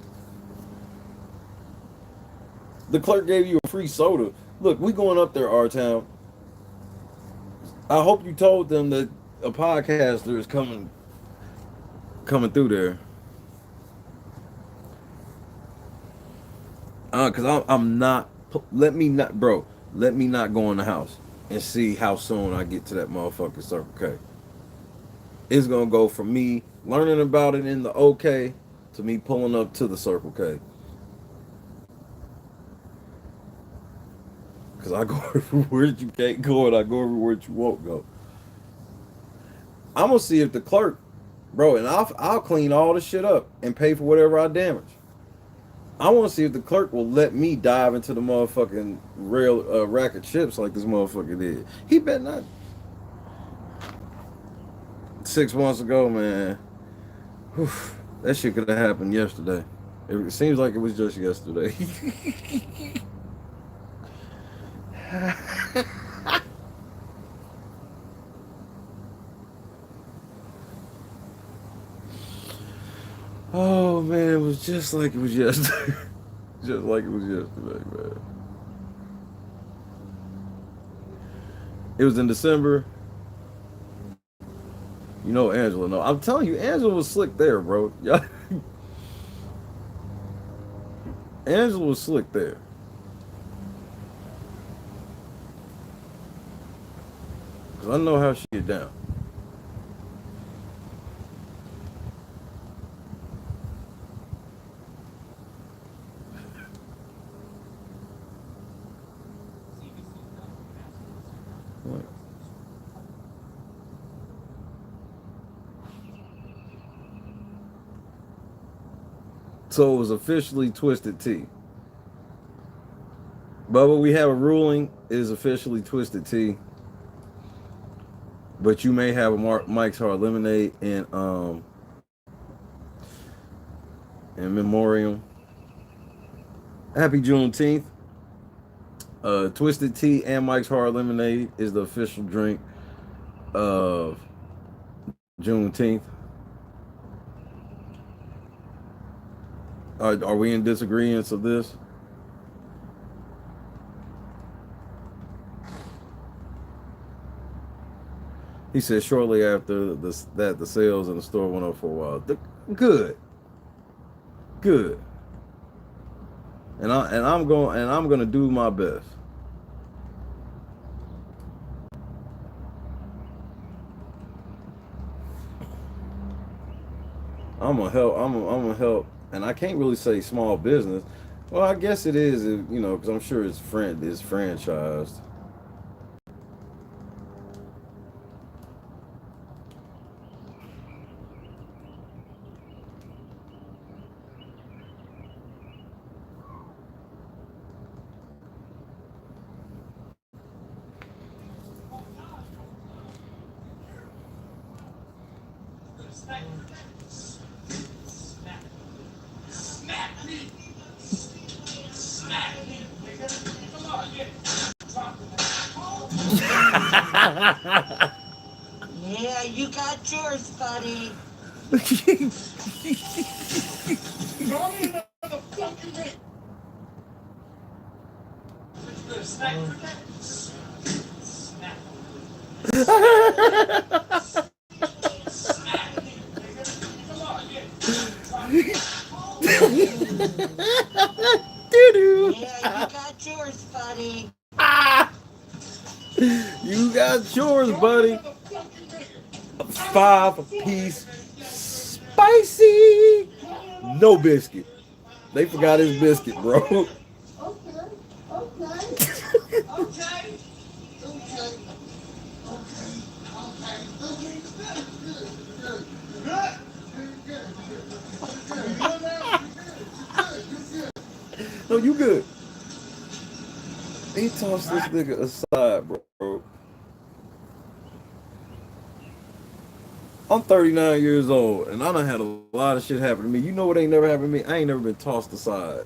The clerk gave you a free soda. Look, we going up there, R-Town. I hope you told them that a podcaster is coming through there. Cause I'm not. Let me not go in the house and see how soon I get to that motherfucking Circle K. It's gonna go from me learning about it in the OK to me pulling up to the Circle K. Cause I go everywhere you can't go and I go everywhere you won't go. I'm gonna see if the clerk, bro, and I'll clean all the shit up and pay for whatever I damage. I want to see if the clerk will let me dive into the motherfucking rail rack of chips like this motherfucker did. He bet not. 6 months ago, man, whew, that shit could have happened yesterday. It seems like it was just yesterday. Oh man, it was just like it was yesterday. Just like it was yesterday, man. It was in December. You know Angela. No, I'm telling you, Angela was slick there, bro. Yeah. Angela was slick there. Cause I know how she get down. So it was officially Twisted Tea. Bubba, we have a ruling. It is officially Twisted Tea. But you may have a Mike's Hard Lemonade in memoriam. Happy Juneteenth. Twisted Tea and Mike's Hard Lemonade is the official drink of Juneteenth. Are we in disagreement of this? He said shortly after that the sales in the store went up for a while. Good. And I'm going to do my best. I'm gonna help, and I can't really say small business. Well, I guess it is, you know, because I'm sure it's franchised. Yeah, you got yours, buddy. Doo-doo. Yeah, you got yours, buddy. You got yours, buddy. A 5-piece spicy. No biscuit. They forgot his biscuit, bro. Okay. No, you good. He tossed this nigga aside, bro. I'm 39 years old, and I done had a lot of shit happen to me. You know what ain't never happened to me? I ain't never been tossed aside.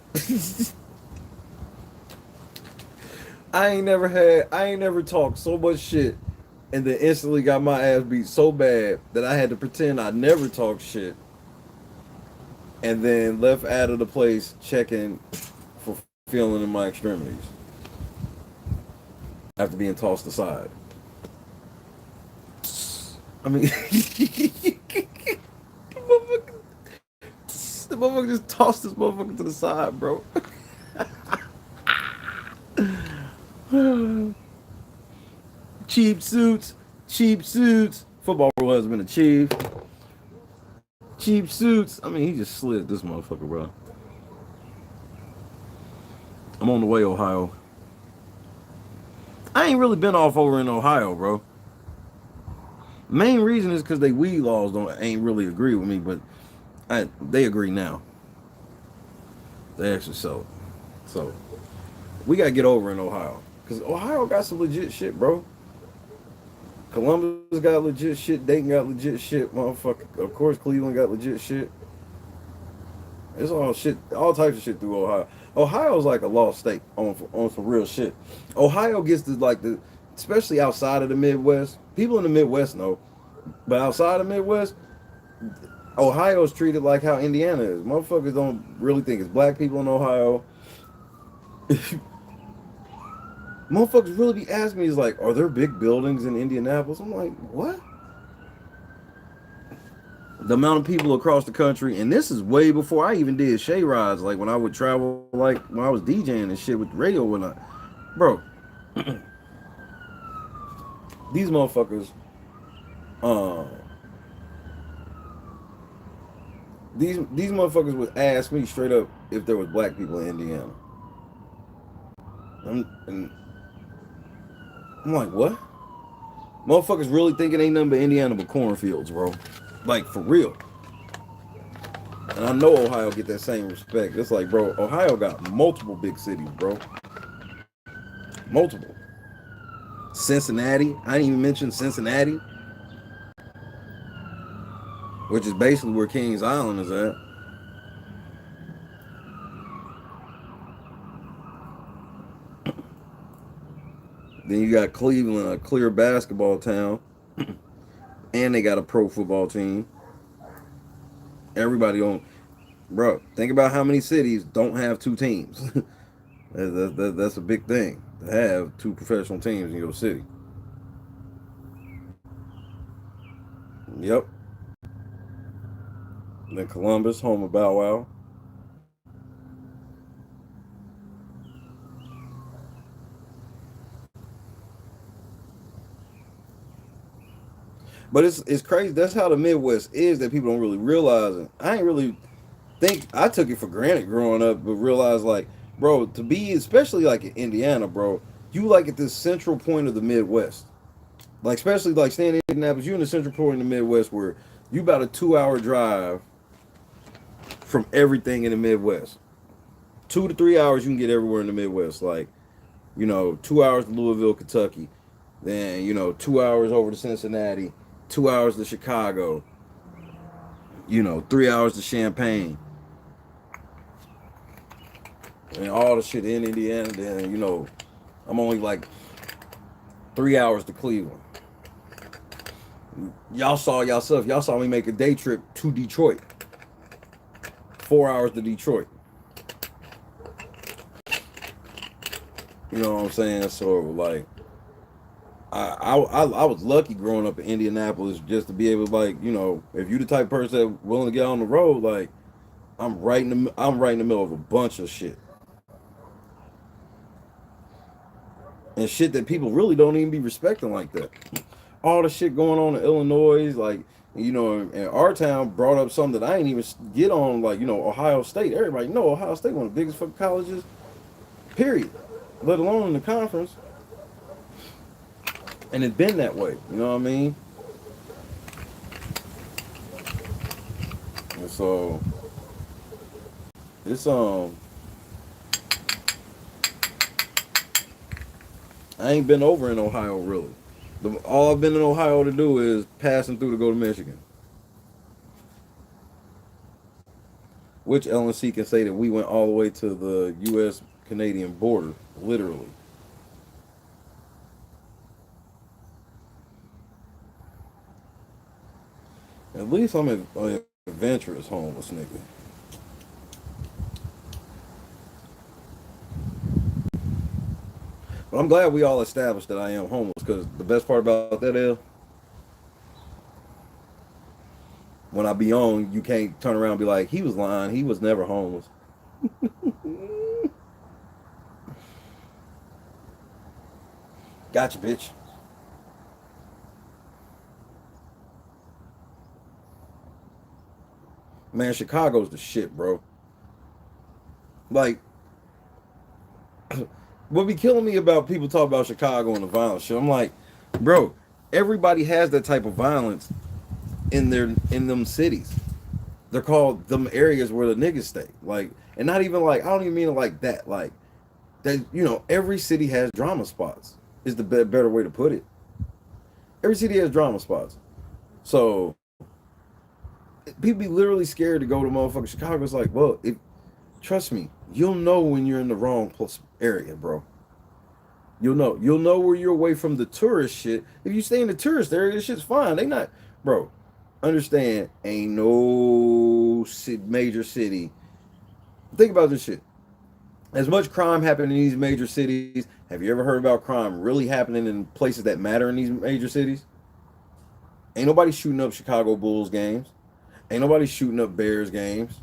I ain't never talked so much shit and then instantly got my ass beat so bad that I had to pretend I never talked shit and then left out of the place checking for feeling in my extremities after being tossed aside. I mean, the motherfucker just tossed this motherfucker to the side, bro. Cheap suits. Football rule has been achieved. Cheap suits. I mean, he just slid this motherfucker, bro. I'm on the way, Ohio. I ain't really been off over in Ohio, bro. Main reason is because they weed laws ain't really agree with me, but they agree now. They actually so. So we gotta get over in Ohio. Because Ohio got some legit shit, bro. Columbus got legit shit. Dayton got legit shit. Motherfucker. Of course, Cleveland got legit shit. It's all shit, all types of shit through Ohio. Ohio's like a lost state on some real shit. Ohio gets to like especially outside of the Midwest. People in the Midwest know, but outside of the Midwest, Ohio's treated like how Indiana is. Motherfuckers don't really think it's black people in Ohio. Motherfuckers really be asking me, is like, are there big buildings in Indianapolis? I'm like, what? The amount of people across the country, and this is way before I even did Shay rides, like when I would travel, like when I was DJing and shit with the radio and whatnot. Bro, these motherfuckers, these motherfuckers would ask me straight up if there was black people in Indiana. And I'm like, what? Motherfuckers really think it ain't nothing but Indiana but cornfields, bro. Like, for real. And I know Ohio get that same respect. It's like, bro, Ohio got multiple big cities, bro. Multiple. Cincinnati. I didn't even mention Cincinnati. Which is basically where Kings Island is at. Then you got Cleveland, a clear basketball town. And they got a pro football team. Everybody on, bro, think about how many cities don't have two teams. That's a big thing, to have two professional teams in your city. Yep. Then Columbus, home of Bow Wow. But it's crazy. That's how the Midwest is, that people don't really realize it. I ain't really think, I took it for granted growing up, but realized like, bro, to be, especially like in Indiana, bro, you like at this central point of the Midwest. Like, especially like staying in Indianapolis, you in the central point of the Midwest where you about a 2-hour drive from everything in the Midwest. 2 to 3 hours you can get everywhere in the Midwest. Like, 2 hours to Louisville, Kentucky. Then, 2 hours over to Cincinnati. 2 hours to Chicago, 3 hours to Champaign, and all the shit in Indiana. Then, I'm only like 3 hours to Cleveland. Y'all saw yourself. Y'all saw me make a day trip to Detroit. 4 hours to Detroit. You know what I'm saying? So, like, I was lucky growing up in Indianapolis just to be able to, like, if you the type of person that willing to get on the road, like, I'm right in the middle of a bunch of shit. And shit that people really don't even be respecting like that. All the shit going on in Illinois, like, and our town brought up something that I ain't even get on, like, Ohio State. Everybody know Ohio State one of the biggest fucking colleges, period. Let alone in the conference. And it's been that way, you know what I mean? And so it's I ain't been over in Ohio really. All I've been in Ohio to do is passing through to go to Michigan. Which LNC can say that we went all the way to the U.S.-Canadian border, literally. At least I'm an adventurous homeless nigga. But I'm glad we all established that I am homeless, because the best part about that is when I be on, you can't turn around and be like, he was lying, he was never homeless. Gotcha, bitch. Man, Chicago's the shit, bro. Like, what be killing me about people talk about Chicago and the violence shit. I'm like, bro, everybody has that type of violence in them cities. They're called them areas where the niggas stay. Like, and not even like, I don't even mean it like that. Like, that, you know, every city has drama spots. Is the better way to put it. Every city has drama spots. So people be literally scared to go to motherfucking Chicago. It's like, well, trust me, you'll know when you're in the wrong area, bro. You'll know. You'll know where you're away from the tourist shit. If you stay in the tourist area, this shit's fine. They not, bro. Understand? Ain't no major city. Think about this shit. As much crime happening in these major cities, have you ever heard about crime really happening in places that matter in these major cities? Ain't nobody shooting up Chicago Bulls games. Ain't nobody shooting up Bears games.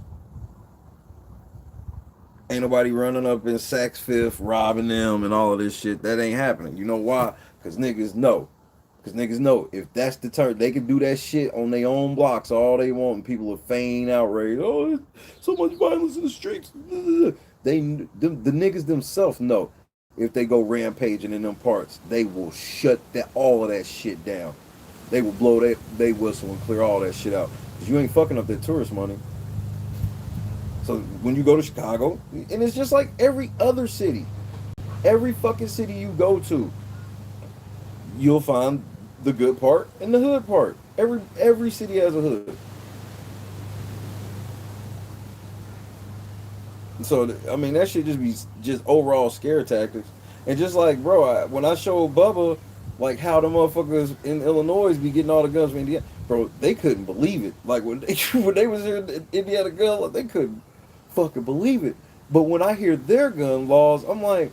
Ain't nobody running up in Saks Fifth, robbing them and all of this shit. That ain't happening. You know why? Because niggas know. Because niggas know if that's the turn, they can do that shit on their own blocks all they want, and people are feign outraged. Oh, so much violence in the streets. The niggas themselves know if they go rampaging in them parts, they will shut all of that shit down. They will blow they whistle and clear all that shit out. Because you ain't fucking up their tourist money. So when you go to Chicago, and it's just like every other city, every fucking city you go to, you'll find the good part and the hood part. Every city has a hood. So I mean, that should just be just overall scare tactics. And just like, bro, when I showed Bubba like how the motherfuckers in Illinois be getting all the guns from Indiana, bro, they couldn't believe it. Like when they was in Indiana gun, they couldn't fucking believe it. But when I hear their gun laws, I'm like,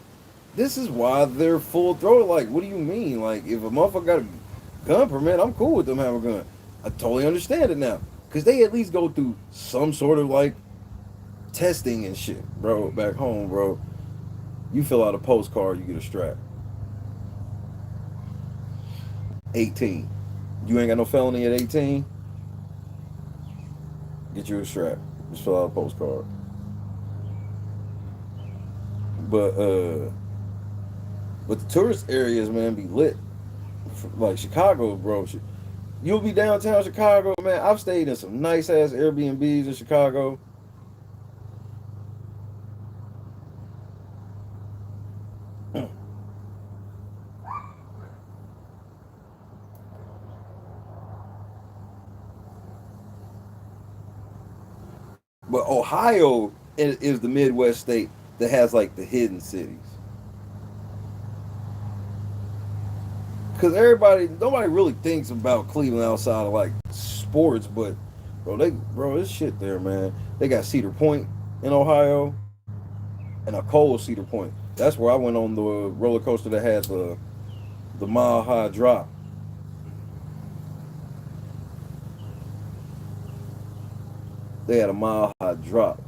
this is why they're full throated. Like, what do you mean? Like, if a motherfucker got a gun permit, I'm cool with them having a gun. I totally understand it now. Because they at least go through some sort of, like, testing and shit, bro. Back home, bro, you fill out a postcard, you get a strap. 18. You ain't got no felony at 18? Get you a strap. Just fill out a postcard. But the tourist areas, man, be lit. Like Chicago, bro. You'll be downtown Chicago, man. I've stayed in some nice ass Airbnbs in Chicago. But Ohio is the Midwest state that has like the hidden cities. Because nobody really thinks about Cleveland outside of like sports, but bro, this shit there, man. They got Cedar Point in Ohio, and a cold Cedar Point. That's where I went on the roller coaster that had the mile high drop. They had a mile high drop,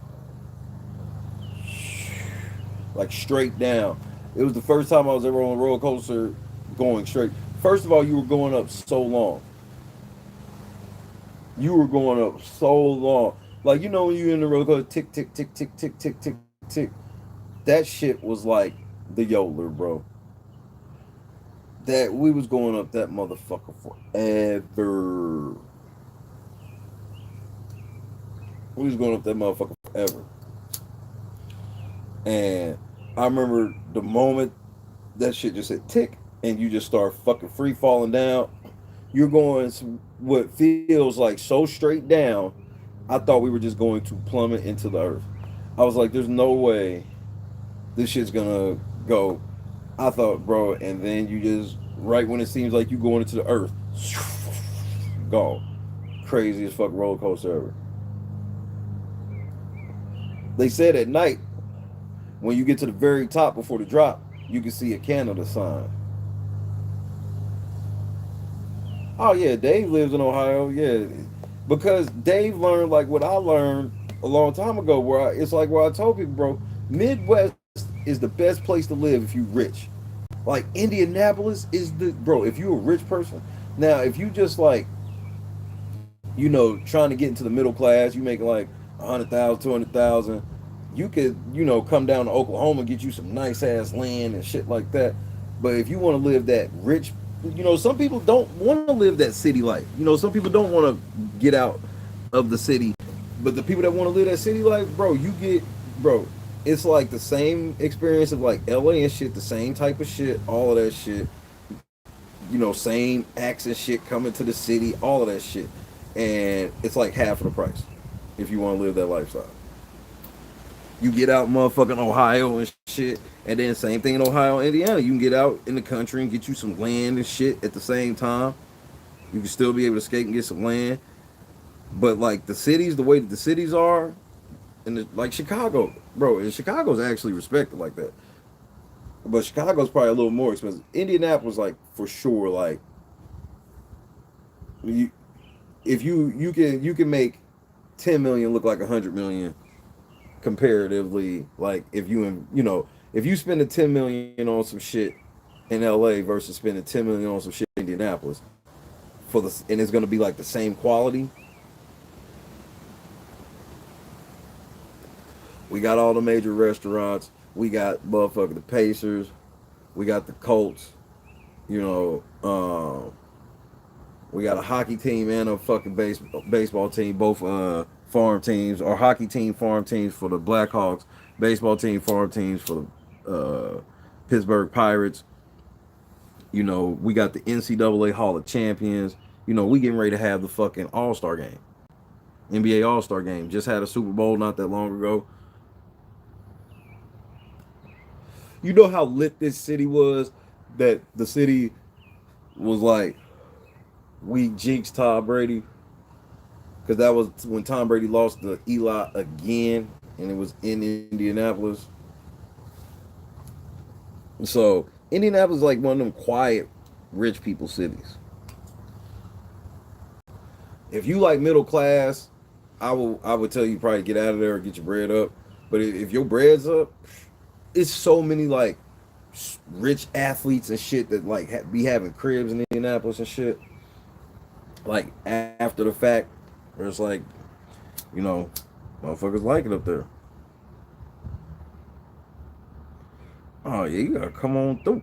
like straight down. It was the first time I was ever on a roller coaster going straight. First of all, you were going up so long. You were going up so long. Like, you know when you're in the roller coaster, tick, tick, tick, tick, tick, tick, tick, tick. That shit was like the Yodeler, bro. That we was going up that motherfucker forever. We was going up that motherfucker forever. And I remember the moment that shit just said tick, and you just start fucking free falling down. You're going what feels like so straight down. I thought we were just going to plummet into the earth. I was like, there's no way this shit's gonna go. I thought, bro, and then you just, right when it seems like you going into the earth, go. Crazy as fuck roller coaster ever. They said at night, when you get to the very top before the drop, you can see a Canada sign. Oh yeah, Dave lives in Ohio, yeah. Because Dave learned like what I learned a long time ago, where it's like where I told people, bro, Midwest is the best place to live if you rich. Like Indianapolis is the, bro, if you a rich person. Now, if you just like you know, trying to get into the middle class, you make like 100,000, 200,000. You could, you know, come down to Oklahoma, get you some nice ass land and shit like that. But if you want to live that rich, you know, some people don't want to live that city life. You know, some people don't want to get out of the city. But the people that want to live that city life, bro, you get, bro, it's like the same experience of like LA and shit, the same type of shit, all of that shit. You know, same accent shit coming to the city, all of that shit. And it's like half of the price if you want to live that lifestyle. You get out motherfucking Ohio and shit, and then same thing in Ohio and Indiana. You can get out in the country and get you some land and shit at the same time. You can still be able to skate and get some land. But like the cities, the way that the cities are, and like Chicago, bro, and Chicago's actually respected like that. But Chicago's probably a little more expensive. Indianapolis, like for sure, like you, if you can make 10 million look like 100 million comparatively. Like if you know, if you spend a 10 million on some shit in LA versus spending 10 million on some shit in Indianapolis for the, and it's gonna be like the same quality. We got all the major restaurants. We got motherfucking the Pacers. We got the Colts. You know, we got a hockey team and a fucking baseball team, both farm teams, or hockey team farm teams for the Blackhawks, baseball team farm teams for the Pittsburgh Pirates. You know, we got the NCAA Hall of Champions. You know, we getting ready to have the fucking All-Star game. NBA All-Star game. Just had a Super Bowl not that long ago. You know how lit this city was? That the city was like, we jinxed Tom Brady. Because that was when Tom Brady lost to Eli again. And it was in Indianapolis. So, Indianapolis is like one of them quiet, rich people cities. If you like middle class, I would tell you probably get out of there or get your bread up. But if your bread's up, it's so many like rich athletes and shit that like be having cribs in Indianapolis and shit. Like after the fact, where it's like, you know, motherfuckers like it up there. Oh yeah, you gotta come on through,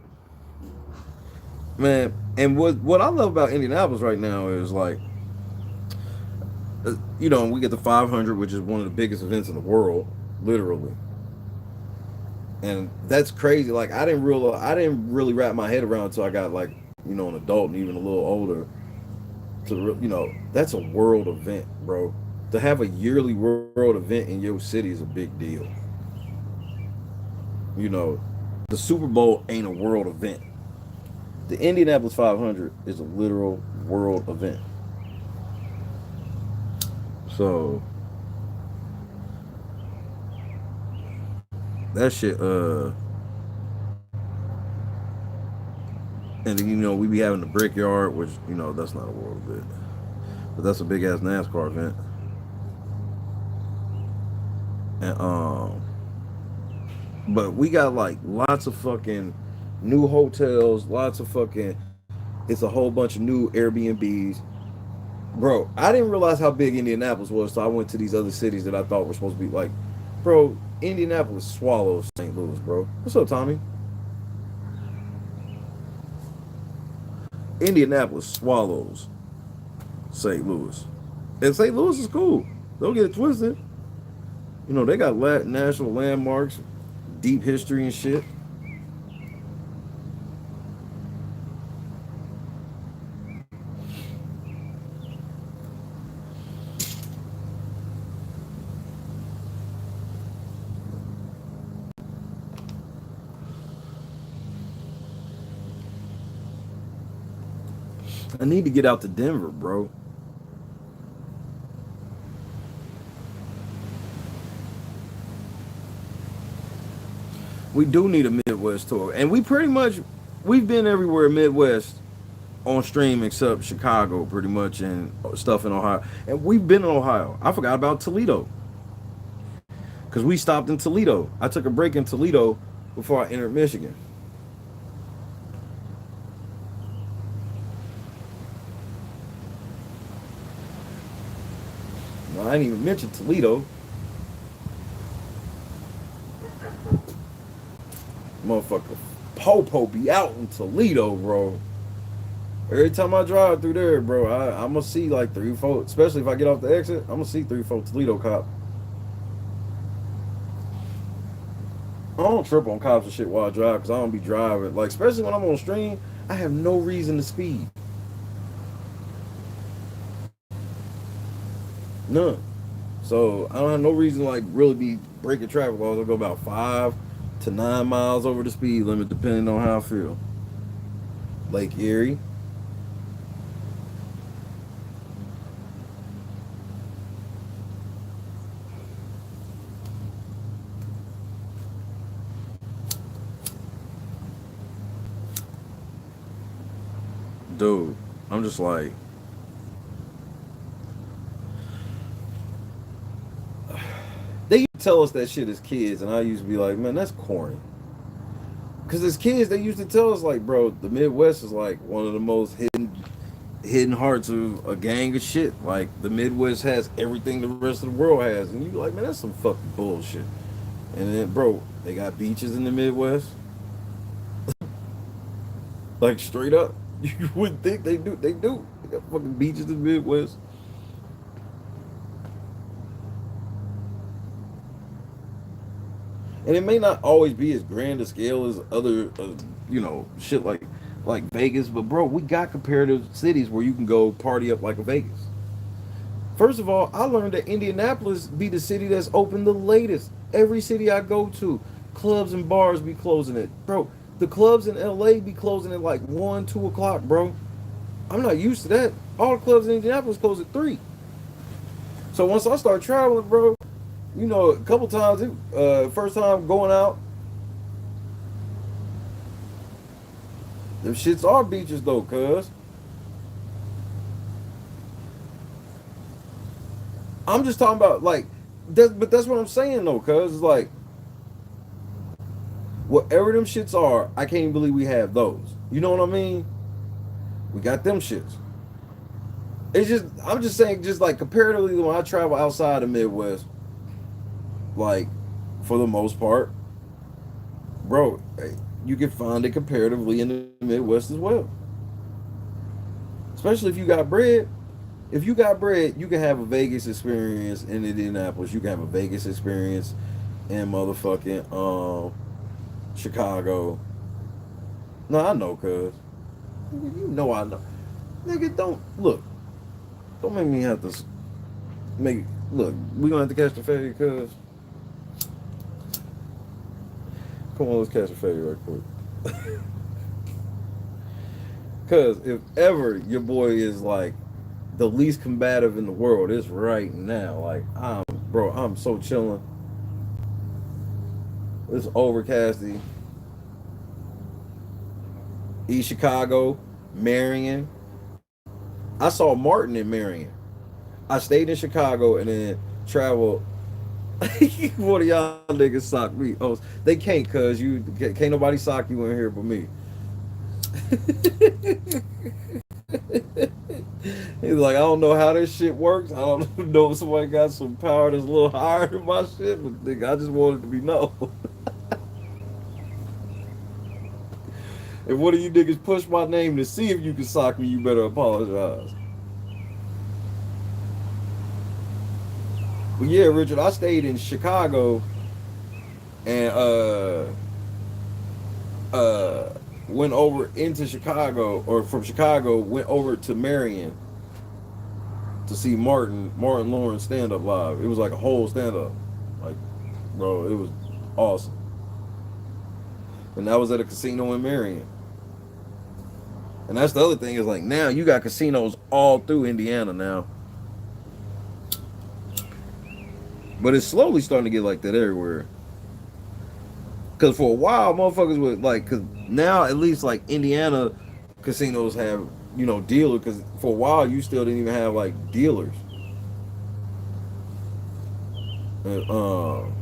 man. And what I love about Indianapolis right now is like, you know, we get the 500, which is one of the biggest events in the world, literally. And that's crazy. Like I didn't really wrap my head around until I got like, you know, an adult and even a little older. To you know, that's a world event, bro. To have a yearly world event in your city is a big deal. You know, the Super Bowl ain't a world event. The Indianapolis 500 is a literal world event. So that shit, and then, you know, we be having the Brickyard, which, you know, that's not a world event, but that's a big ass NASCAR event. And but we got like lots of fucking new hotels, lots of fucking, it's a whole bunch of new Airbnbs. Bro, I didn't realize how big Indianapolis was, so I went to these other cities that I thought were supposed to be like, bro, Indianapolis swallows St. Louis, bro. What's up, Tommy? Indianapolis swallows St. Louis. And St. Louis is cool. Don't get it twisted. You know, they got national landmarks, deep history and shit. I need to get out to Denver, bro. We do need a Midwest tour. And we've been everywhere Midwest on stream except Chicago, pretty much, and stuff in Ohio. And we've been in Ohio. I forgot about Toledo. Because we stopped in Toledo. I took a break in Toledo before I entered Michigan. No, I ain't even mentioned Toledo. Motherfucker, Popo be out in Toledo, bro. Every time I drive through there, bro, I'm gonna see like 3 or 4, especially if I get off the exit, I'm gonna see 3 or 4 Toledo cops. I don't trip on cops and shit while I drive because I don't be driving. Like, especially when I'm on stream, I have no reason to speed. None. So I don't have no reason to like really be breaking traffic laws. I'll go about 5 to 9 miles over the speed limit depending on how I feel. Lake Erie. Dude, I'm just like, they used to tell us that shit as kids, and I used to be like, man, that's corny. Because as kids, they used to tell us, like, bro, the Midwest is like one of the most hidden hearts of a gang of shit. Like, the Midwest has everything the rest of the world has. And you be like, man, that's some fucking bullshit. And then, bro, they got beaches in the Midwest. Like, straight up. You wouldn't think they do. They do. They got fucking beaches in the Midwest. And it may not always be as grand a scale as other, shit like Vegas. But bro, we got comparative cities where you can go party up like a Vegas. First of all, I learned that Indianapolis be the city that's open the latest. Every city I go to, clubs and bars be closing it, bro. The clubs in LA be closing at like 1, 2 o'clock, bro. I'm not used to that. All the clubs in Indianapolis close at 3. So once I start traveling, bro, you know, a couple times, first time going out, them shits are beaches though, cuz. I'm just talking about like, but that's what I'm saying though, cuz it's like, whatever them shits are, I can't even believe we have those. You know what I mean? We got them shits. It's just, I'm just saying, just like comparatively when I travel outside the Midwest, like for the most part, bro, you can find it comparatively in the Midwest as well. Especially if you got bread. If you got bread, you can have a Vegas experience in Indianapolis. You can have a Vegas experience in motherfucking Chicago. No, I know, cuz. You know I know. Nigga, don't make me have to look, we gonna have to catch the ferry, cuz. Come on, let's catch the ferry right quick. Cuz if ever your boy is like the least combative in the world, it's right now. Like I'm so chilling. It's overcasty. East Chicago, Marion. I saw Martin in Marion. I stayed in Chicago and then traveled. One of y'all niggas sock me. Oh, they can't, cuz you can't nobody sock you in here but me. He's like, I don't know how this shit works. I don't know if somebody got some power that's a little higher than my shit, but nigga, I just wanted to be known. If one of you niggas push my name to see if you can sock me, you better apologize. But yeah, Richard, I stayed in Chicago and went over into Chicago, or from Chicago went over to Marion to see Martin Lawrence stand up live. It was like a whole stand up. Like, bro, it was awesome. And that was at a casino in Marion. And that's the other thing is like now you got casinos all through Indiana now. But it's slowly starting to get like that everywhere. Cause for a while motherfuckers would like, cause now at least like Indiana casinos have, you know, dealers, cause for a while you still didn't even have like dealers. And,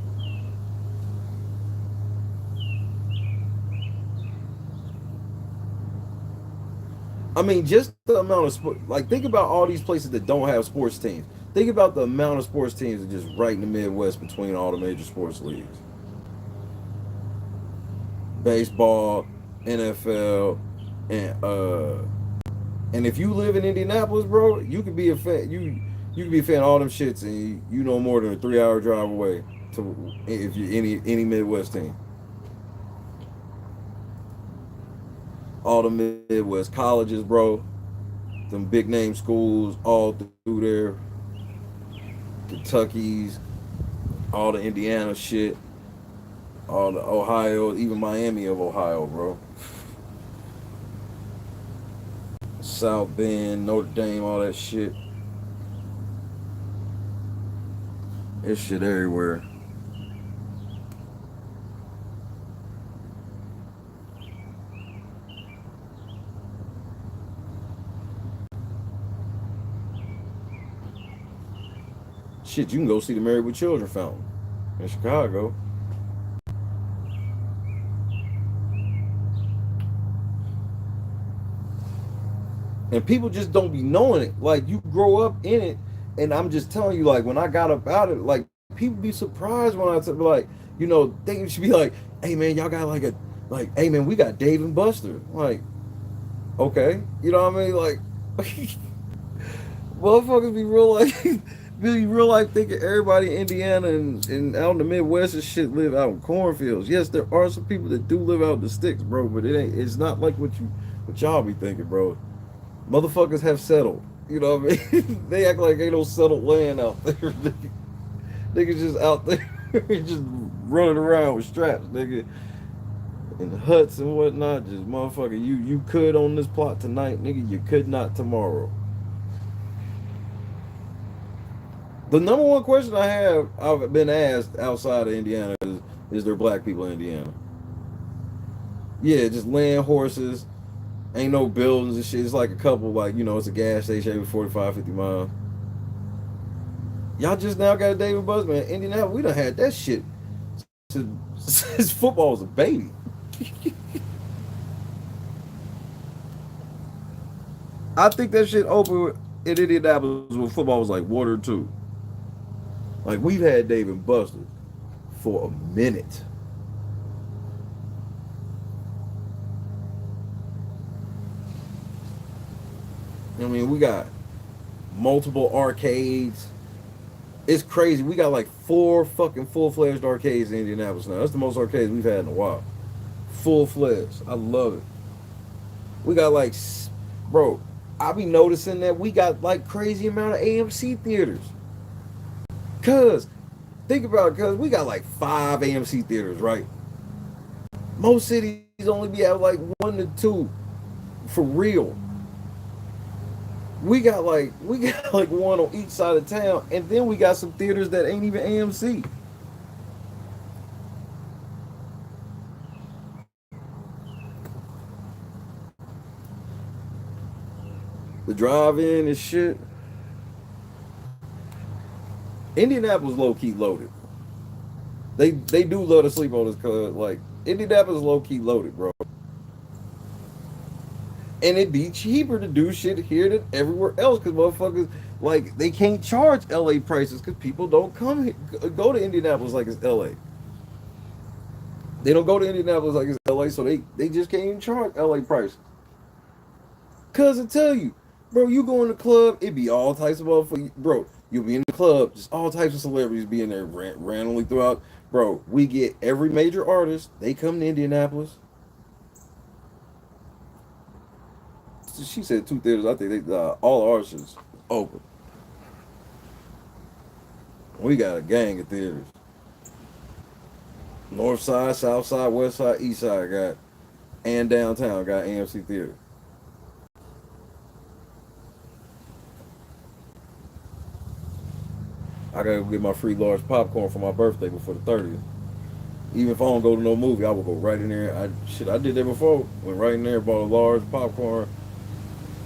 I mean, just the amount of sport. Like, think about all these places that don't have sports teams. Think about the amount of sports teams that just right in the Midwest between all the major sports leagues. Baseball, NFL, and if you live in Indianapolis, bro, you could be a fan. You could be a fan of all them shits, and you know more than a 3-hour drive away to if you any Midwest team. All the Midwest colleges, bro, them big name schools, all through there. Kentucky's, all the Indiana shit, all the Ohio, even Miami of Ohio, bro. South Bend, Notre Dame, all that shit. There's shit everywhere. Shit, you can go see the Married with Children fountain in Chicago. And people just don't be knowing it. Like, you grow up in it, and I'm just telling you, like, when I got up out of it, like, people be surprised when I say, like, you know, they should be like, hey, man, y'all got like, hey, man, we got Dave and Buster. Like, okay. You know what I mean? Like, motherfuckers be real, like, be real life thinking everybody in Indiana and out in the Midwest and shit live out in cornfields. Yes, there are some people that do live out in the sticks, bro, but it's not like what y'all be thinking, bro. Motherfuckers have settled. You know what I mean? They act like ain't no settled land out there. Niggas just out there just running around with straps, nigga. In huts and whatnot. Just motherfucker, you could on this plot tonight, nigga. You could not tomorrow. The number one question I've been asked outside of Indiana is there black people in Indiana? Yeah, just land, horses. Ain't no buildings and shit. It's like a couple, like, you know, it's a gas station every 45, 50 miles. Y'all just now got a David Buzz, man. Indianapolis, we done had that shit since football was a baby. I think that shit opened in Indianapolis when football was like water too. Like, we've had Dave and Buster's for a minute. I mean, we got multiple arcades. It's crazy. We got like 4 fucking full-fledged arcades in Indianapolis now. That's the most arcades we've had in a while. Full-fledged. I love it. We got like, bro, I be noticing that we got like crazy amount of AMC theaters. Cause, think about it, cause we got like 5 AMC theaters, right? Most cities only be at like 1 to 2 for real. We got like 1 on each side of town, and then we got some theaters that ain't even AMC. The drive-in and shit. Indianapolis low-key loaded. They do love to sleep on this, cause like Indianapolis low-key loaded, bro. And it'd be cheaper to do shit here than everywhere else, because motherfuckers, like, they can't charge LA prices because people don't go to Indianapolis like it's LA. They don't go to Indianapolis like it's LA, so they just can't even charge LA prices. Cause I tell you, bro, you go in the club, it be all types of motherfuckers. Bro, you'll be in the club, just all types of celebrities be in there randomly throughout. Bro, we get every major artist, they come to Indianapolis. She said 2 theaters. I think all artists open. We got a gang of theaters. North side, south side, west side, east side got, and downtown got AMC theater. I gotta go get my free large popcorn for my birthday before the 30th. Even if I don't go to no movie, I will go right in there. I did that before. Went right in there, bought a large popcorn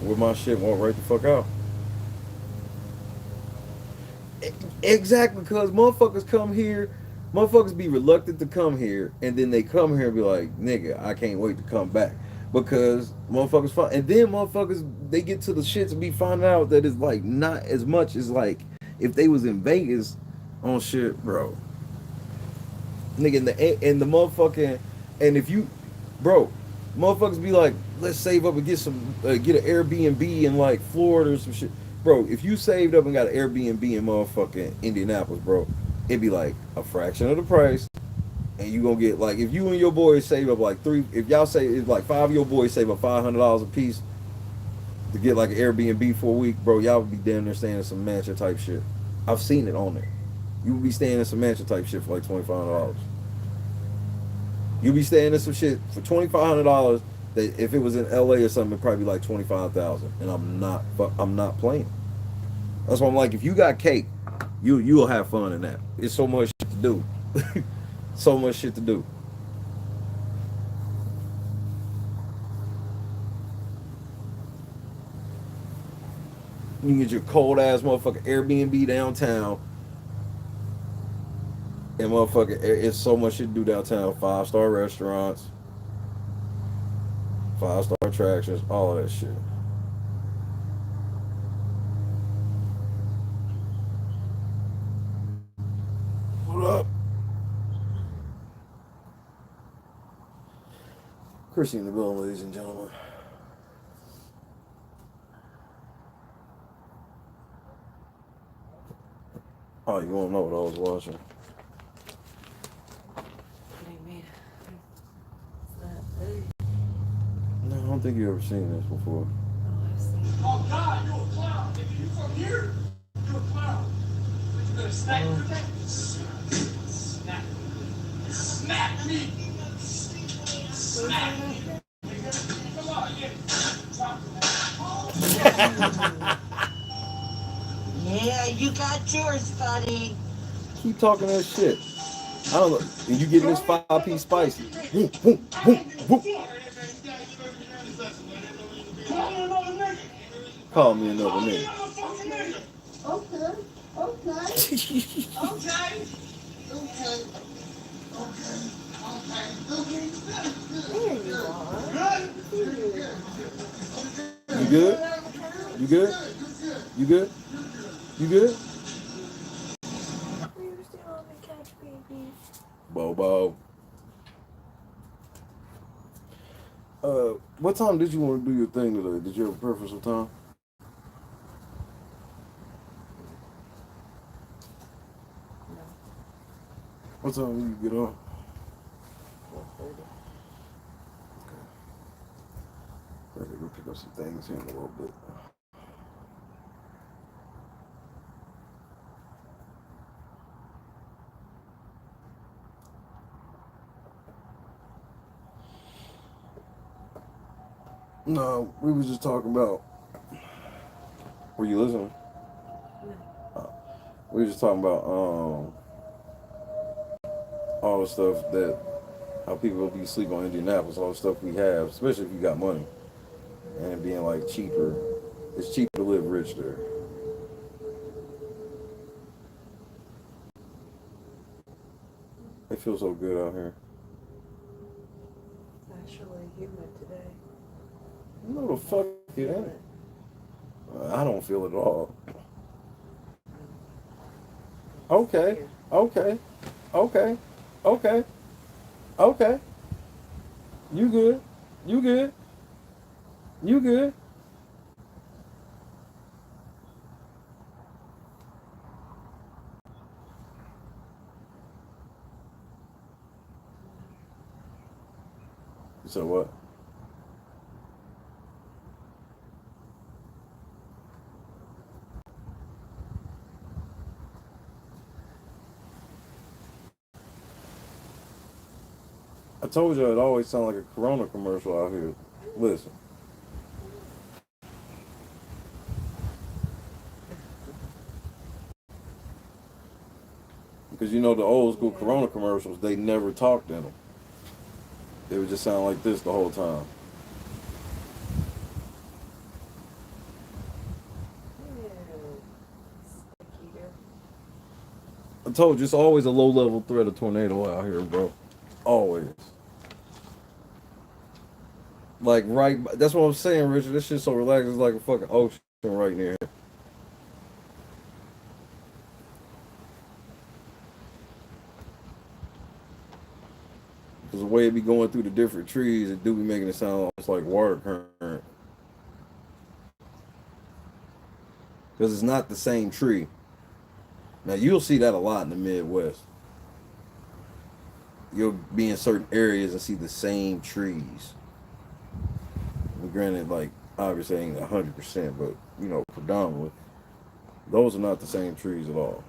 with my shit, walked right the fuck out. Exactly, because motherfuckers come here, motherfuckers be reluctant to come here, and then they come here and be like, nigga, I can't wait to come back. Because motherfuckers find, and then motherfuckers, they get to the shits and be finding out that it's like not as much as like if they was in Vegas on shit, bro. Nigga, and the motherfucking, and if you, bro, motherfuckers be like, let's save up and get get an Airbnb in like Florida or some shit. Bro, if you saved up and got an Airbnb in motherfucking Indianapolis, bro, it'd be like a fraction of the price. And you gonna get like, if you and your boys save up like if y'all say it's like 5 of your boys save up $500 a piece to get like an Airbnb for a week, bro, y'all would be damn near staying in some mansion type shit. I've seen it on there. You would be staying in some mansion type shit for like $2,500. You'll be staying in some shit for $2,500 that if it was in LA or something, it'd probably be like 25,000. And I'm not playing. That's why I'm like, if you got cake, you'll have fun in that. It's so much shit to do. So much shit to do. You can get your cold ass motherfucking Airbnb downtown. And motherfucker, it's so much shit to do downtown. 5-star restaurants, 5-star attractions, all of that shit. What up? Chrissy in the building, ladies and gentlemen. Oh, you won't know what I was watching. No, I don't think you ever seen this before. Oh God, you a clown. If you from here, you a clown. You gonna smack me? Smack. Smack me. Smack me. Come on, Yeah, you got yours, buddy. Keep talking that shit. I don't know. And you getting this 5-piece spicy. Boom, boom, boom, boom. Call me another nigga. Okay. You good? You good? You good? You good? Bobo. What time did you want to do your thing today? Did you have a preference of time? No. What time do you get on? 4:30. Okay. Ready to go pick up some things here in a little bit. No, we was just talking about. Were you listening? No. We were just talking about all the stuff that how people be sleep on Indianapolis, all the stuff we have, especially if you got money, and it being like cheaper. It's cheaper to live rich there. It feels so good out here. It's actually humid today. No, the fuck it ain't. I don't feel it at all. Okay, okay, okay, okay, okay. You good? You good? You good? So what? I told you it always sound like a Corona commercial out here. Listen. Because you know the old school Corona commercials, they never talked in them. It would just sound like this the whole time. I told you it's always a low-level threat of tornado out here, bro. Always. Like that's what I'm saying, Richard. This shit's so relaxed. It's like a fucking ocean right near here. Cause the way it be going through the different trees, it do be making it sound almost like water current. Cause it's not the same tree. Now you'll see that a lot in the Midwest. You'll be in certain areas and see the same trees. But granted, like obviously ain't 100%, but you know, predominantly, those are not the same trees at all.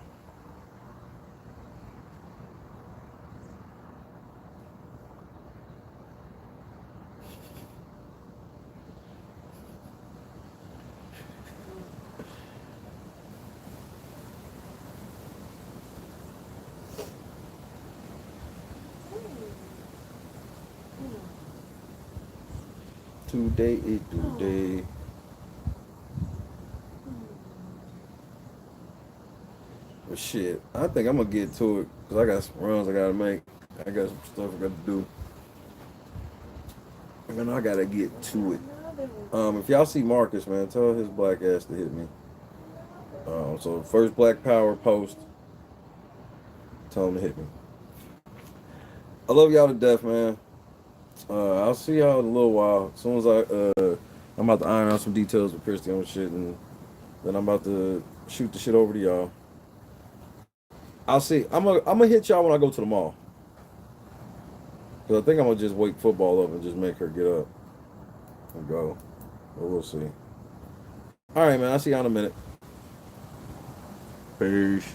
Today is today. But shit, I think I'm gonna get to it because I got some runs I gotta make. I got some stuff I gotta do. And I gotta get to it. If y'all see Marcus, man, tell his black ass to hit me. So first Black Power post, tell him to hit me. I love y'all to death, man. I'll see y'all in a little while. As soon as I'm about to iron out some details with Christy on shit, and then I'm about to shoot the shit over to y'all. I'll see. I'm gonna hit y'all when I go to the mall. Cause I think I'm gonna just wake football up and just make her get up and go. But we'll see. All right, man. I'll see y'all in a minute. Peace.